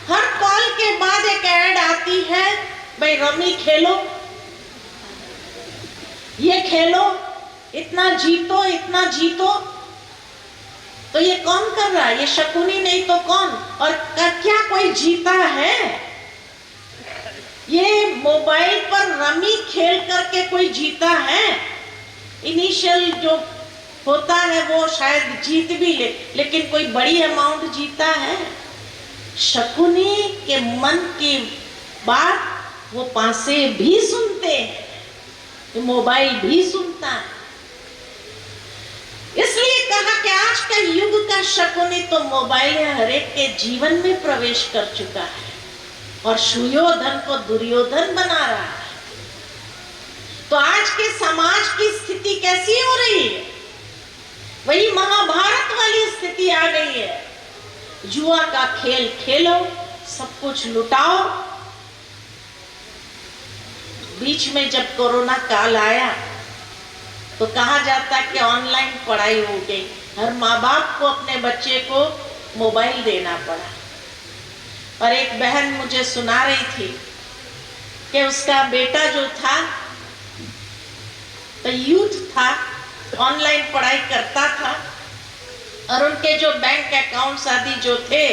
हर कॉल के बाद एक ऐड आती है, भाई रमी खेलो, ये खेलो, इतना जीतो, इतना जीतो। तो ये कौन कर रहा है? ये शकुनी नहीं तो कौन? और क्या कोई जीता है? ये मोबाइल पर रमी खेल करके कोई जीता है? इनिशियल जो होता है वो शायद जीत भी ले, लेकिन कोई बड़ी अमाउंट जीता है? शकुनी के मन की बात वो पासे भी सुनते हैं, तो मोबाइल भी सुनता है। इसलिए कहा कि आज का युग का शकुनी तो मोबाइल हर एक के जीवन में प्रवेश कर चुका है और सुयोधन को दुर्योधन बना रहा है। तो आज के समाज की स्थिति कैसी हो रही है? वही महाभारत वाली स्थिति आ गई है। जुआ का खेल खेलो, सब कुछ लुटाओ। बीच में जब कोरोना काल आया तो कहा जाता कि ऑनलाइन पढ़ाई हो गई, हर माँ बाप को अपने बच्चे को मोबाइल देना पड़ा। और एक बहन मुझे सुना रही थी कि उसका बेटा जो था तो यूथ था, ऑनलाइन पढ़ाई करता था, और उनके जो बैंक अकाउंट्स आदि जो थे,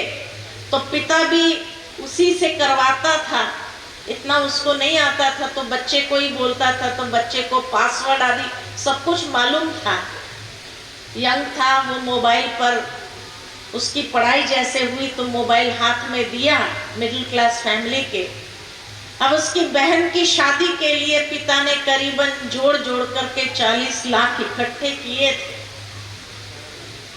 तो पिता भी उसी से करवाता था। इतना उसको नहीं आता था तो बच्चे को ही बोलता था, तो बच्चे को पासवर्ड आदि सब कुछ मालूम था। यंग था वो, मोबाइल पर उसकी पढ़ाई जैसे हुई तो मोबाइल हाथ में दिया, मिडिल क्लास फैमिली के। अब उसकी बहन की शादी के लिए पिता ने करीबन जोड़ जोड़ करके 40 लाख इकट्ठे किए थे।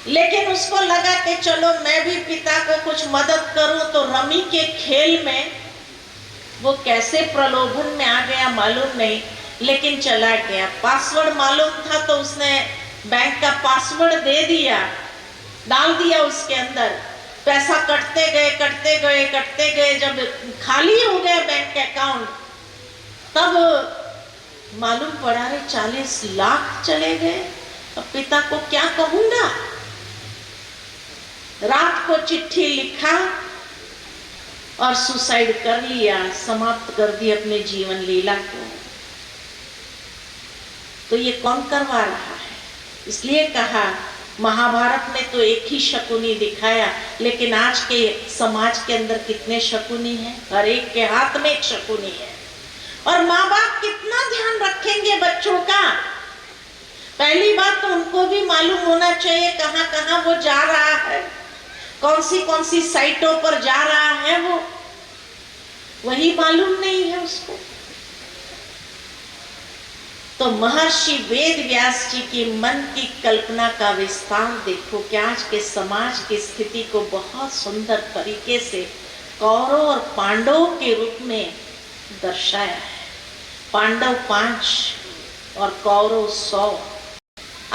लेकिन उसको लगा कि चलो मैं भी पिता को कुछ मदद करूं, तो रमी के खेल में वो कैसे प्रलोभन में आ गया मालूम नहीं, लेकिन चला गया। पासवर्ड मालूम था तो उसने बैंक का पासवर्ड दे दिया, डाल दिया उसके अंदर। पैसा कटते गए कटते गए कटते गए, जब खाली हो गया बैंक अकाउंट तब मालूम पड़ा रे 40 लाख चले गए। अब पिता को क्या कहूंगा। रात को चिट्ठी लिखा और सुसाइड कर लिया, समाप्त कर दी अपने जीवन लीला को। तो ये कौन करवा रहा है? इसलिए कहा महाभारत में तो एक ही शकुनी दिखाया, लेकिन आज के समाज के अंदर कितने शकुनी हैं? हर एक के हाथ में एक शकुनी है। और माँ बाप कितना ध्यान रखेंगे बच्चों का? पहली बात तो उनको भी मालूम होना चाहिए कहाँ कहाँ वो जा रहा है, कौन सी साइटों पर जा रहा है, वो वही मालूम नहीं है उसको। तो महर्षि वेद व्यास जी की मन की कल्पना का विस्तार देखो कि आज के समाज की स्थिति को बहुत सुंदर तरीके से कौरव और पांडवों के रूप में दर्शाया है। पांडव 5 और कौरव 100।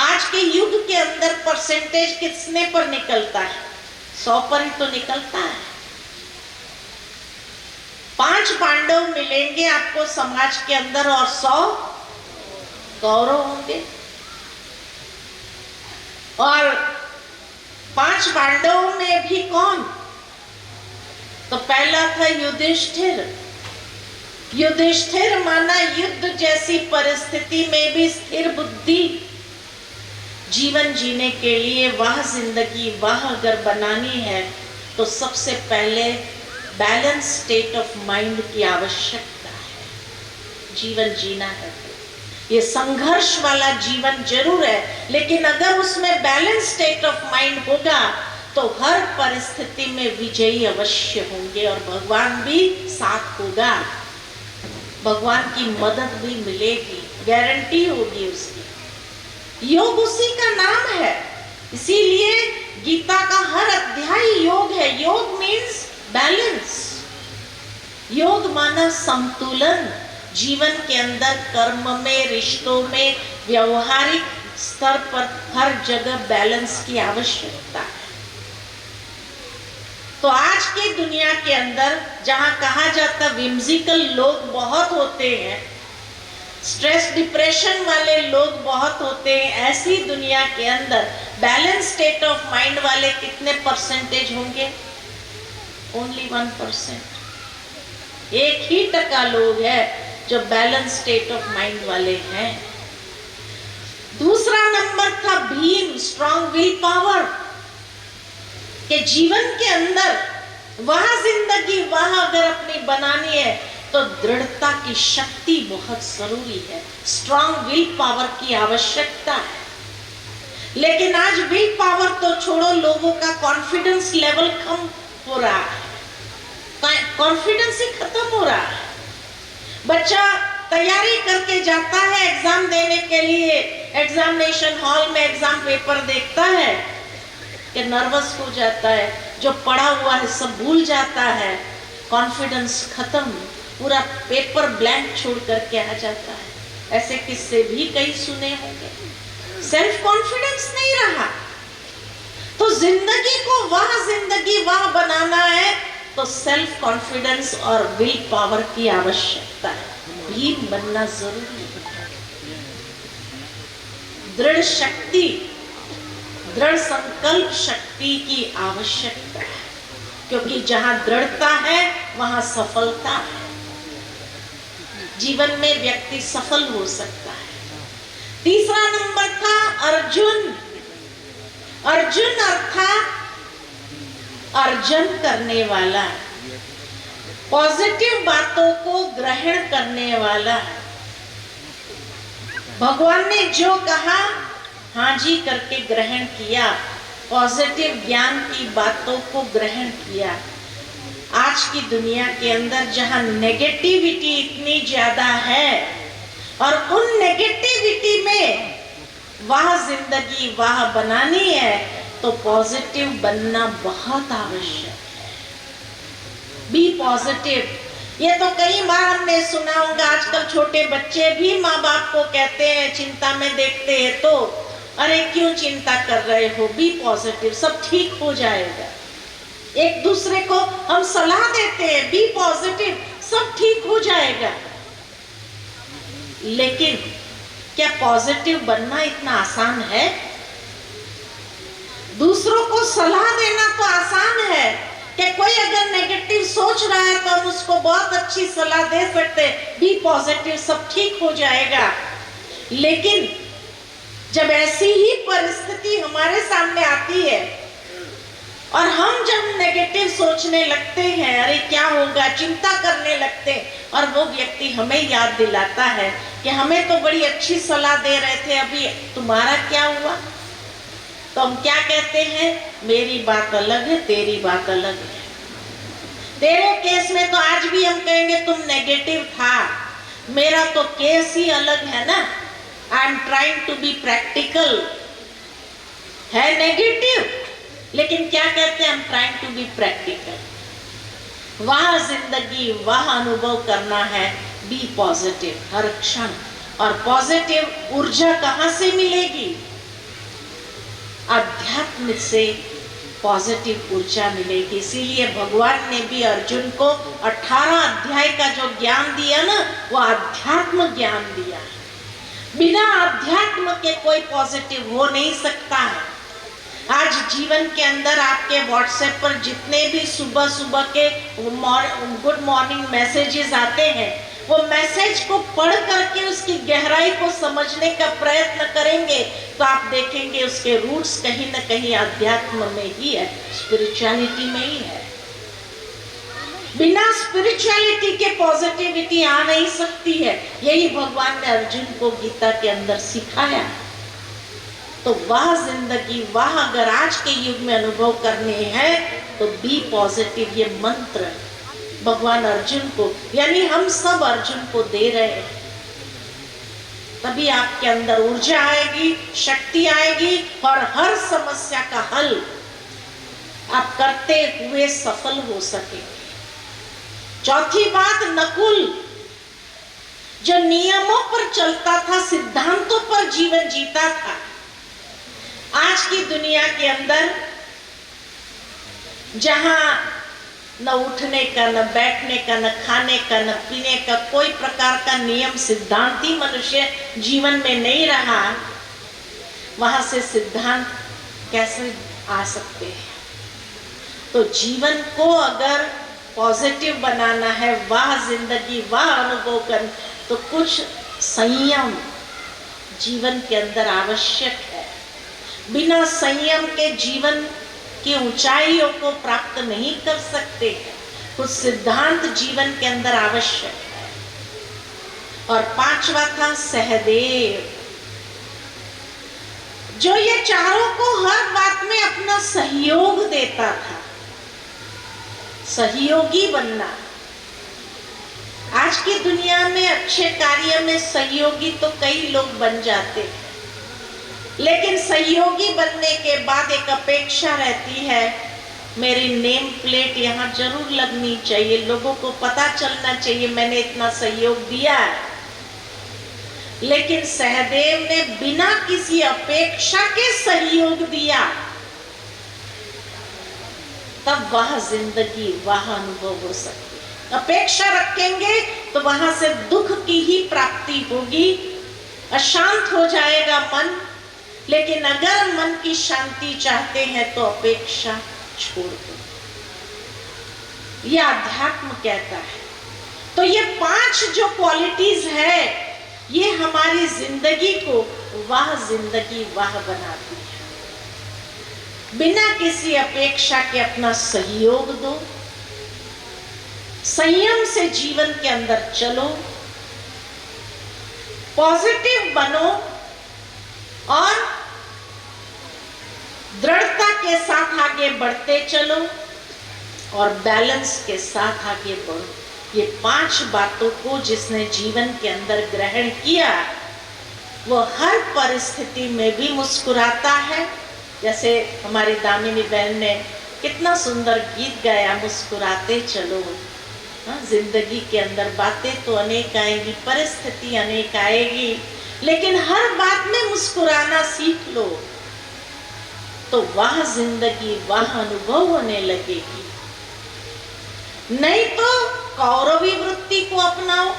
आज के युग के अंदर परसेंटेज किसने पर निकलता है? 100 पर ही तो निकलता है। 5 पांडव मिलेंगे आपको समाज के अंदर और 100 कौरव होंगे। और 5 पांडवों में भी कौन? तो पहला था युधिष्ठिर। युधिष्ठिर माना युद्ध जैसी परिस्थिति में भी स्थिर बुद्धि। जीवन जीने के लिए वह जिंदगी वह अगर बनानी है तो सबसे पहले बैलेंस स्टेट ऑफ माइंड की आवश्यकता है। जीवन जीना है ये संघर्ष वाला जीवन जरूर है, लेकिन अगर उसमें बैलेंस स्टेट ऑफ माइंड होगा तो हर परिस्थिति में विजयी अवश्य होंगे और भगवान भी साथ होगा, भगवान की मदद भी मिलेगी, गारंटी होगी उसकी। योग उसी का नाम है, इसीलिए गीता का हर अध्याय योग है। योग मीन्स बैलेंस। योग माना संतुलन। जीवन के अंदर कर्म में, रिश्तों में, व्यवहारिक स्तर पर हर जगह बैलेंस की आवश्यकता है। तो आज की दुनिया के अंदर जहां कहा जाता विम्सिकल लोग बहुत होते हैं, स्ट्रेस डिप्रेशन वाले लोग बहुत होते हैं, ऐसी दुनिया के अंदर बैलेंस स्टेट ऑफ माइंड वाले कितने परसेंटेज होंगे? ओनली 1%। 1% लोग है जो बैलेंस स्टेट ऑफ माइंड वाले हैं। दूसरा नंबर था भीम, स्ट्रॉन्ग विल पावर। के जीवन के अंदर वह जिंदगी वह अगर अपनी बनानी है तो दृढ़ता की शक्ति बहुत जरूरी है, स्ट्रॉन्ग विल पावर की आवश्यकता है। लेकिन आज विल पावर तो छोड़ो, लोगों का कॉन्फिडेंस लेवल कम हो रहा है, कॉन्फिडेंस ही खत्म हो रहा है। बच्चा तैयारी करके जाता है एग्जाम देने के लिए, एग्जामिनेशन हॉल में एग्जाम पेपर देखता है कि नर्वस हो जाता है, जो पढ़ा हुआ है सब भूल जाता है, कॉन्फिडेंस खत्म, पूरा पेपर ब्लैंक छोड़ करके आ जाता है। ऐसे किस्से भी कई सुने होंगे। सेल्फ कॉन्फिडेंस नहीं रहा। तो जिंदगी को वह बनाना है तो सेल्फ कॉन्फिडेंस और विल पावर की आवश्यकता है। भीम बनना जरूरी है। दृढ़ शक्ति, दृढ़ संकल्प शक्ति की आवश्यकता है, क्योंकि जहां दृढ़ता है वहां सफलता है। जीवन में व्यक्ति सफल हो सकता है। तीसरा नंबर था अर्जुन। अर्जुन अर्थात अर्जन करने वाला। पॉजिटिव बातों को ग्रहण करने वाला है। भगवान ने जो कहा हाँ जी करके ग्रहण किया, पॉजिटिव ज्ञान की बातों को ग्रहण किया। आज की दुनिया के अंदर जहां नेगेटिविटी इतनी ज्यादा है और उन नेगेटिविटी में वह जिंदगी वह बनानी है तो पॉजिटिव बनना बहुत आवश्यक है। Be positive. ये तो कई बार हमने सुना होगा, आजकल छोटे बच्चे भी माँ बाप को कहते हैं, चिंता में देखते हैं तो अरे क्यों चिंता कर रहे हो, बी पॉजिटिव, सब ठीक हो जाएगा। एक दूसरे को हम सलाह देते हैं, बी पॉजिटिव, सब ठीक हो जाएगा। लेकिन क्या पॉजिटिव बनना इतना आसान है? दूसरों को सलाह देना तो आसान है कि कोई अगर नेगेटिव सोच रहा है तो हम उसको बहुत अच्छी सलाह दे सकते हैं, बी पॉजिटिव, सब ठीक हो जाएगा। लेकिन जब ऐसी ही परिस्थिति हमारे सामने आती है और हम जब नेगेटिव सोचने लगते हैं, अरे क्या होगा, चिंता करने लगते हैं, और वो व्यक्ति हमें याद दिलाता है कि हमें तो बड़ी अच्छी सलाह दे रहे थे, अभी तुम्हारा क्या हुआ? तो हम क्या कहते हैं, मेरी बात अलग है, तेरी बात अलग है। तेरे केस में तो आज भी हम कहेंगे तुम नेगेटिव था, मेरा तो केस ही अलग है ना। I am trying to be practical, है नेगेटिव, लेकिन क्या कहते हैं, हम ट्राइंग टू बी प्रैक्टिकल। वह जिंदगी वह अनुभव करना है, बी पॉजिटिव हर क्षण। और पॉजिटिव ऊर्जा कहां से मिलेगी? अध्यात्म से पॉजिटिव ऊर्जा मिलेगी। इसीलिए भगवान ने भी अर्जुन को 18 अध्याय का जो ज्ञान दिया ना, वो अध्यात्म ज्ञान दिया। बिना अध्यात्म के कोई पॉजिटिव हो नहीं सकता है। आज जीवन के अंदर आपके व्हाट्सएप पर जितने भी सुबह सुबह के गुड मॉर्निंग मैसेजेस आते हैं, वो मैसेज को पढ़ करके उसकी गहराई को समझने का प्रयत्न करेंगे तो आप देखेंगे उसके रूट्स कहीं ना कहीं अध्यात्म में ही है, स्पिरिचुअलिटी में ही है। बिना स्पिरिचुअलिटी के पॉजिटिविटी आ नहीं सकती है। यही भगवान ने अर्जुन को गीता के अंदर सिखाया। तो वह जिंदगी वह अगर आज के युग में अनुभव करने हैं तो बी पॉजिटिव, ये मंत्र भगवान अर्जुन को, यानी हम सब अर्जुन को दे रहे हैं। तभी आपके अंदर ऊर्जा आएगी, शक्ति आएगी और हर समस्या का हल आप करते हुए सफल हो सकेंगे। चौथी बात, नकुल जो नियमों पर चलता था, सिद्धांतों पर जीवन जीता था, आज की दुनिया के अंदर जहां न उठने का, न बैठने का, न खाने का, न पीने का कोई प्रकार का नियम सिद्धांती मनुष्य जीवन में नहीं रहा, वहां से सिद्धांत कैसे आ सकते हैं? तो जीवन को अगर पॉजिटिव बनाना है, वह जिंदगी वह अनुभव कर, तो कुछ संयम जीवन के अंदर आवश्यक है। बिना संयम के जीवन की ऊंचाइयों को प्राप्त नहीं कर सकते। कुछ सिद्धांत जीवन के अंदर आवश्यक है। और पांचवा था सहदेव, जो ये चारों को हर बात में अपना सहयोग देता था। सहयोगी बनना, आज की दुनिया में अच्छे कार्य में सहयोगी तो कई लोग बन जाते हैं, लेकिन सहयोगी बनने के बाद एक अपेक्षा रहती है, मेरी नेम प्लेट यहाँ जरूर लगनी चाहिए, लोगों को पता चलना चाहिए मैंने इतना सहयोग दिया है। लेकिन सहदेव ने बिना किसी अपेक्षा के सहयोग दिया, तब वह जिंदगी वह अनुभव हो सकती है। अपेक्षा रखेंगे तो वहां से दुख की ही प्राप्ति होगी, अशांत हो जाएगा मन। लेकिन अगर मन की शांति चाहते हैं तो अपेक्षा छोड़ दो, यह अध्यात्म कहता है। तो ये 5 जो क्वालिटीज है, ये हमारी जिंदगी को वह जिंदगी वह बनाती है। बिना किसी अपेक्षा के अपना सहयोग दो, संयम से जीवन के अंदर चलो, पॉजिटिव बनो और दृढ़ता के साथ आगे बढ़ते चलो और बैलेंस के साथ आगे बढ़ो। ये 5 बातों को जिसने जीवन के अंदर ग्रहण किया वो हर परिस्थिति में भी मुस्कुराता है। जैसे हमारी दामिनी बहन ने कितना सुंदर गीत गाया, मुस्कुराते चलो। जिंदगी के अंदर बातें तो अनेक आएंगी, परिस्थिति अनेक आएगी, लेकिन हर बात में मुस्कुराना सीख लो तो वह जिंदगी, वह अनुभव होने लगेगी। नहीं तो कौरवी वृत्ति को अपनाओ,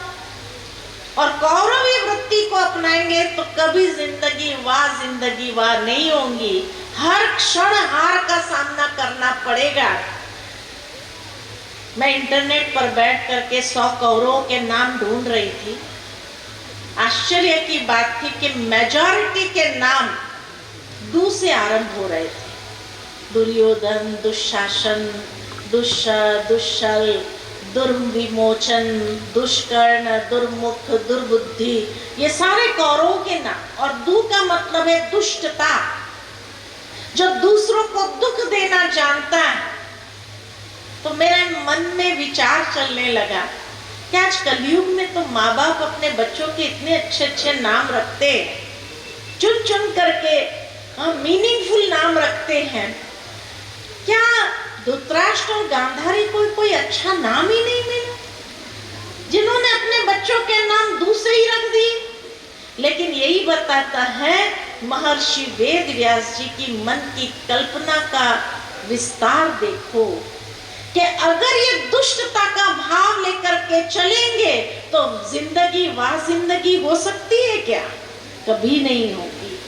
और कौरवी वृत्ति को अपनाएंगे तो कभी जिंदगी वाह नहीं होंगी। हर क्षण हार का सामना करना पड़ेगा। मैं इंटरनेट पर बैठ करके 100 कौरवों के नाम ढूंढ रही थी। आश्चर्य की बात थी कि मेजॉरिटी के नाम दू से आरंभ हो रहे थे। दुर्योधन, दुशासन, दुश्शल, दुर्विमोचन, दुष्कर्ण, दुर्मुख, दुर्बुद्धि, ये सारे कौरवों के नाम। और दू का मतलब है दुष्टता, जो दूसरों को दुख देना जानता है। तो मेरे मन में विचार चलने लगा कि आज कलयुग में तो माँ बाप अपने बच्चों के इतने अच्छे अच्छे नाम रखते, चुन चुन करके मीनिंगफुल नाम रखते हैं। क्या धृतराष्ट्र और गांधारी को कोई अच्छा नाम ही नहीं मिला, जिन्होंने अपने बच्चों के नाम दूसरे ही रख दिए? लेकिन यही बताता है महर्षि वेद व्यास जी की मन की कल्पना का विस्तार देखो कि अगर ये दुष्टता का भाव लेकर के चलेंगे तो जिंदगी वाह जिंदगी हो सकती है क्या? कभी नहीं होगी।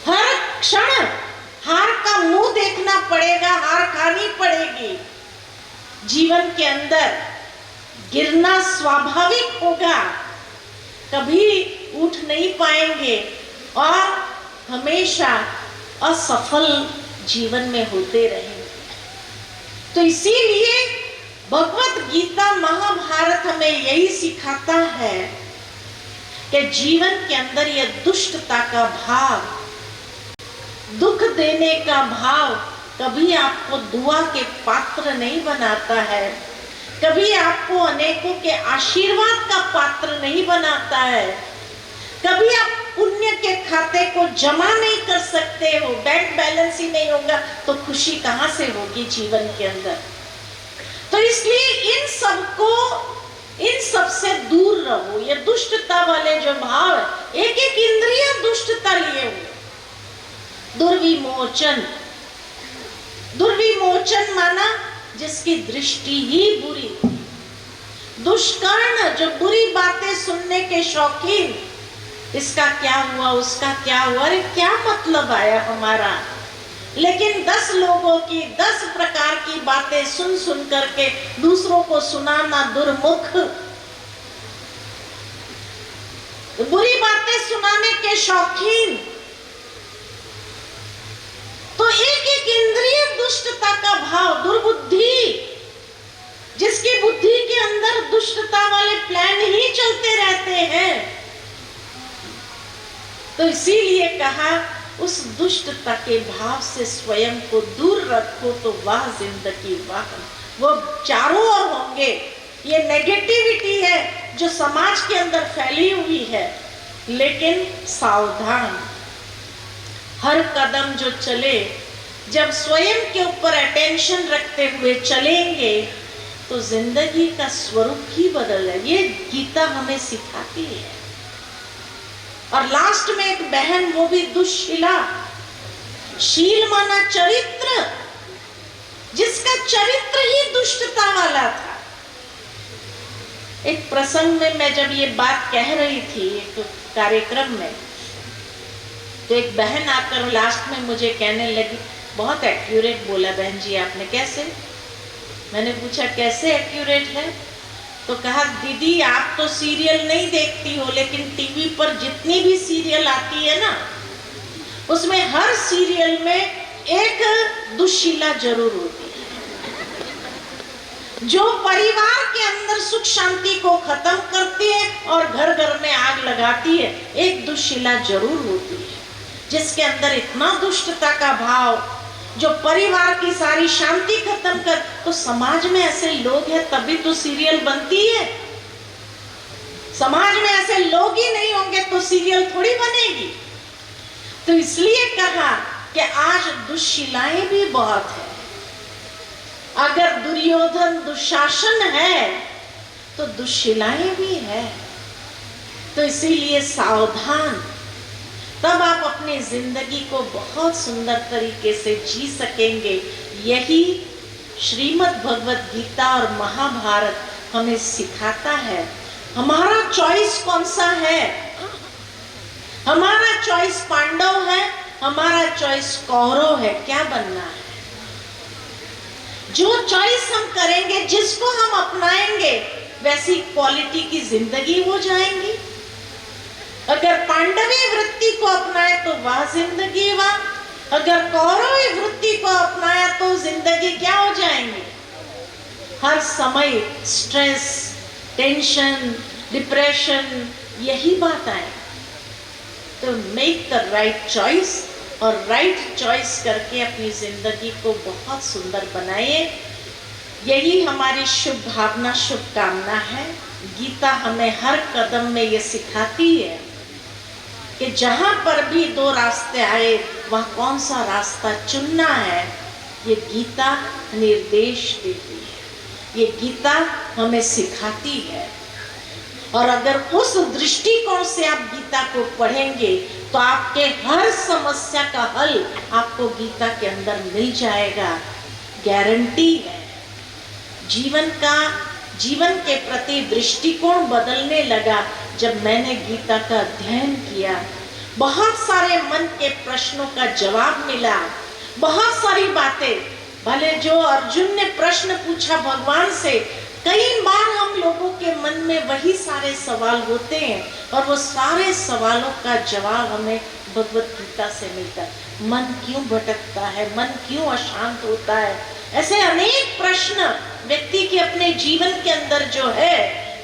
हर क्षण हार का मुंह देखना पड़ेगा, हार खानी पड़ेगी। जीवन के अंदर गिरना स्वाभाविक होगा, कभी उठ नहीं पाएंगे और हमेशा असफल जीवन में होते रहेंगे। तो इसीलिए भगवत गीता, महाभारत हमें यही सिखाता है कि जीवन के अंदर यह दुष्टता का भाव, दुख देने का भाव कभी आपको दुआ के पात्र नहीं बनाता है, कभी आपको अनेकों के आशीर्वाद का पात्र नहीं बनाता है, कभी आप पुण्य के खाते को जमा नहीं कर सकते हो। बैंक बैलेंस ही नहीं होगा तो खुशी कहां से होगी जीवन के अंदर? तो इसलिए इन सब से दूर रहो। ये दुष्टता वाले जो भाव, एक एक इंद्रिय दुष्टता लिए हुए। दुर्विमोचन माना जिसकी दृष्टि ही बुरी। दुष्कर्ण जो बुरी बातें सुनने के शौकीन, इसका क्या हुआ, उसका क्या हुआ, अरे क्या मतलब आया हमारा। लेकिन 10 लोगों की 10 प्रकार की बातें सुन सुन करके दूसरों को सुनाना दुर्मुख, बुरी बातें सुनाने के शौकीन। तो एक एक इंद्रिय दुष्टता का भाव, दुर्बुद्धि, जिसकी बुद्धि के अंदर दुष्टता वाले प्लान ही चलते रहते हैं। तो इसीलिए कहा उस दुष्टता के भाव से स्वयं को दूर रखो तो वह जिंदगी वाह, वो चारों ओर होंगे। ये नेगेटिविटी है जो समाज के अंदर फैली हुई है, लेकिन सावधान। हर कदम जो चले, जब स्वयं के ऊपर अटेंशन रखते हुए चलेंगे तो जिंदगी का स्वरूप ही बदल है। ये गीता हमें सिखाती है। और लास्ट में एक बहन, वो भी दुश्शीला, शील माना चरित्र, जिसका चरित्र ही दुष्टता वाला था। एक प्रसंग में मैं जब ये बात कह रही थी एक कार्यक्रम में, तो एक बहन आकर लास्ट में मुझे कहने लगी, बहुत एक्यूरेट बोला बहन जी आपने। कैसे? मैंने पूछा कैसे एक्यूरेट है? तो कहा दीदी आप तो सीरियल नहीं देखती हो, लेकिन टीवी पर जितनी भी सीरियल आती है ना, उसमें हर सीरियल में एक दुश्शीला जरूर होती है। जो परिवार के अंदर सुख शांति को खत्म करती है और घर घर में आग लगाती है, एक दुष्शिला जरूर होती है जिसके अंदर इतना दुष्टता का भाव, जो परिवार की सारी शांति खत्म कर। तो समाज में ऐसे लोग हैं तभी तो सीरियल बनती है। समाज में ऐसे लोग ही नहीं होंगे तो सीरियल थोड़ी बनेगी। तो इसलिए कहा कि आज दुष्शिलाएं भी बहुत है। अगर दुर्योधन दुशासन है तो दुष्शिलाएं भी है। तो इसीलिए सावधान, तब आप अपनी जिंदगी को बहुत सुंदर तरीके से जी सकेंगे। यही श्रीमद् भगवत गीता और महाभारत हमें सिखाता है। हमारा चॉइस कौन सा है? हमारा चॉइस पांडव है, हमारा चॉइस कौरव है। क्या बनना है? जो चॉइस हम करेंगे, जिसको हम अपनाएंगे, वैसी क्वालिटी की जिंदगी हो जाएंगी। अगर पांडवी वृत्ति को अपनाए तो वह जिंदगी वाह, अगर कौरवी वृत्ति को अपनाया तो जिंदगी क्या हो जाएंगी? हर समय स्ट्रेस, टेंशन, डिप्रेशन, यही बात आए। तो मेक द राइट चॉइस, और राइट चॉइस करके अपनी जिंदगी को बहुत सुंदर बनाइए। यही हमारी शुभ भावना, शुभकामना है। गीता हमें हर कदम में ये सिखाती है कि जहां पर भी दो रास्ते आए, वहां कौन सा रास्ता चुनना है, ये गीता निर्देश देती है, ये गीता हमें सिखाती है। और अगर उस दृष्टिकोण से आप गीता को पढ़ेंगे तो आपके हर समस्या का हल आपको गीता के अंदर मिल जाएगा, गारंटी है। जीवन के प्रति दृष्टिकोण बदलने लगा जब मैंने गीता का अध्ययन किया। बहुत सारे मन के प्रश्नों का जवाब मिला, बहुत सारी बातें। भले जो अर्जुन ने प्रश्न पूछा भगवान से, कई बार हम लोगों के मन में वही सारे सवाल होते हैं और वो सारे सवालों का जवाब हमें भगवत गीता से मिलता है। मन क्यों भटकता है, मन क्यों अशांत होता है, ऐसे अनेक प्रश्न व्यक्ति के अपने जीवन के अंदर जो है,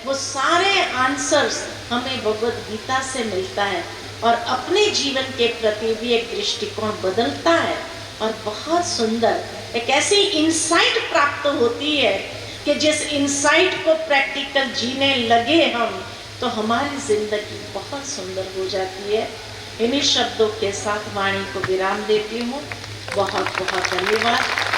वो सारे आंसर्स हमें भगवत गीता से मिलता है और अपने जीवन के प्रति भी एक दृष्टिकोण बदलता है और बहुत सुंदर एक ऐसी इंसाइट प्राप्त होती है कि जिस इंसाइट को प्रैक्टिकल जीने लगे हम, तो हमारी जिंदगी बहुत सुंदर हो जाती है। इन्हीं शब्दों के साथ वाणी को विराम देती हूँ। बहुत बहुत धन्यवाद।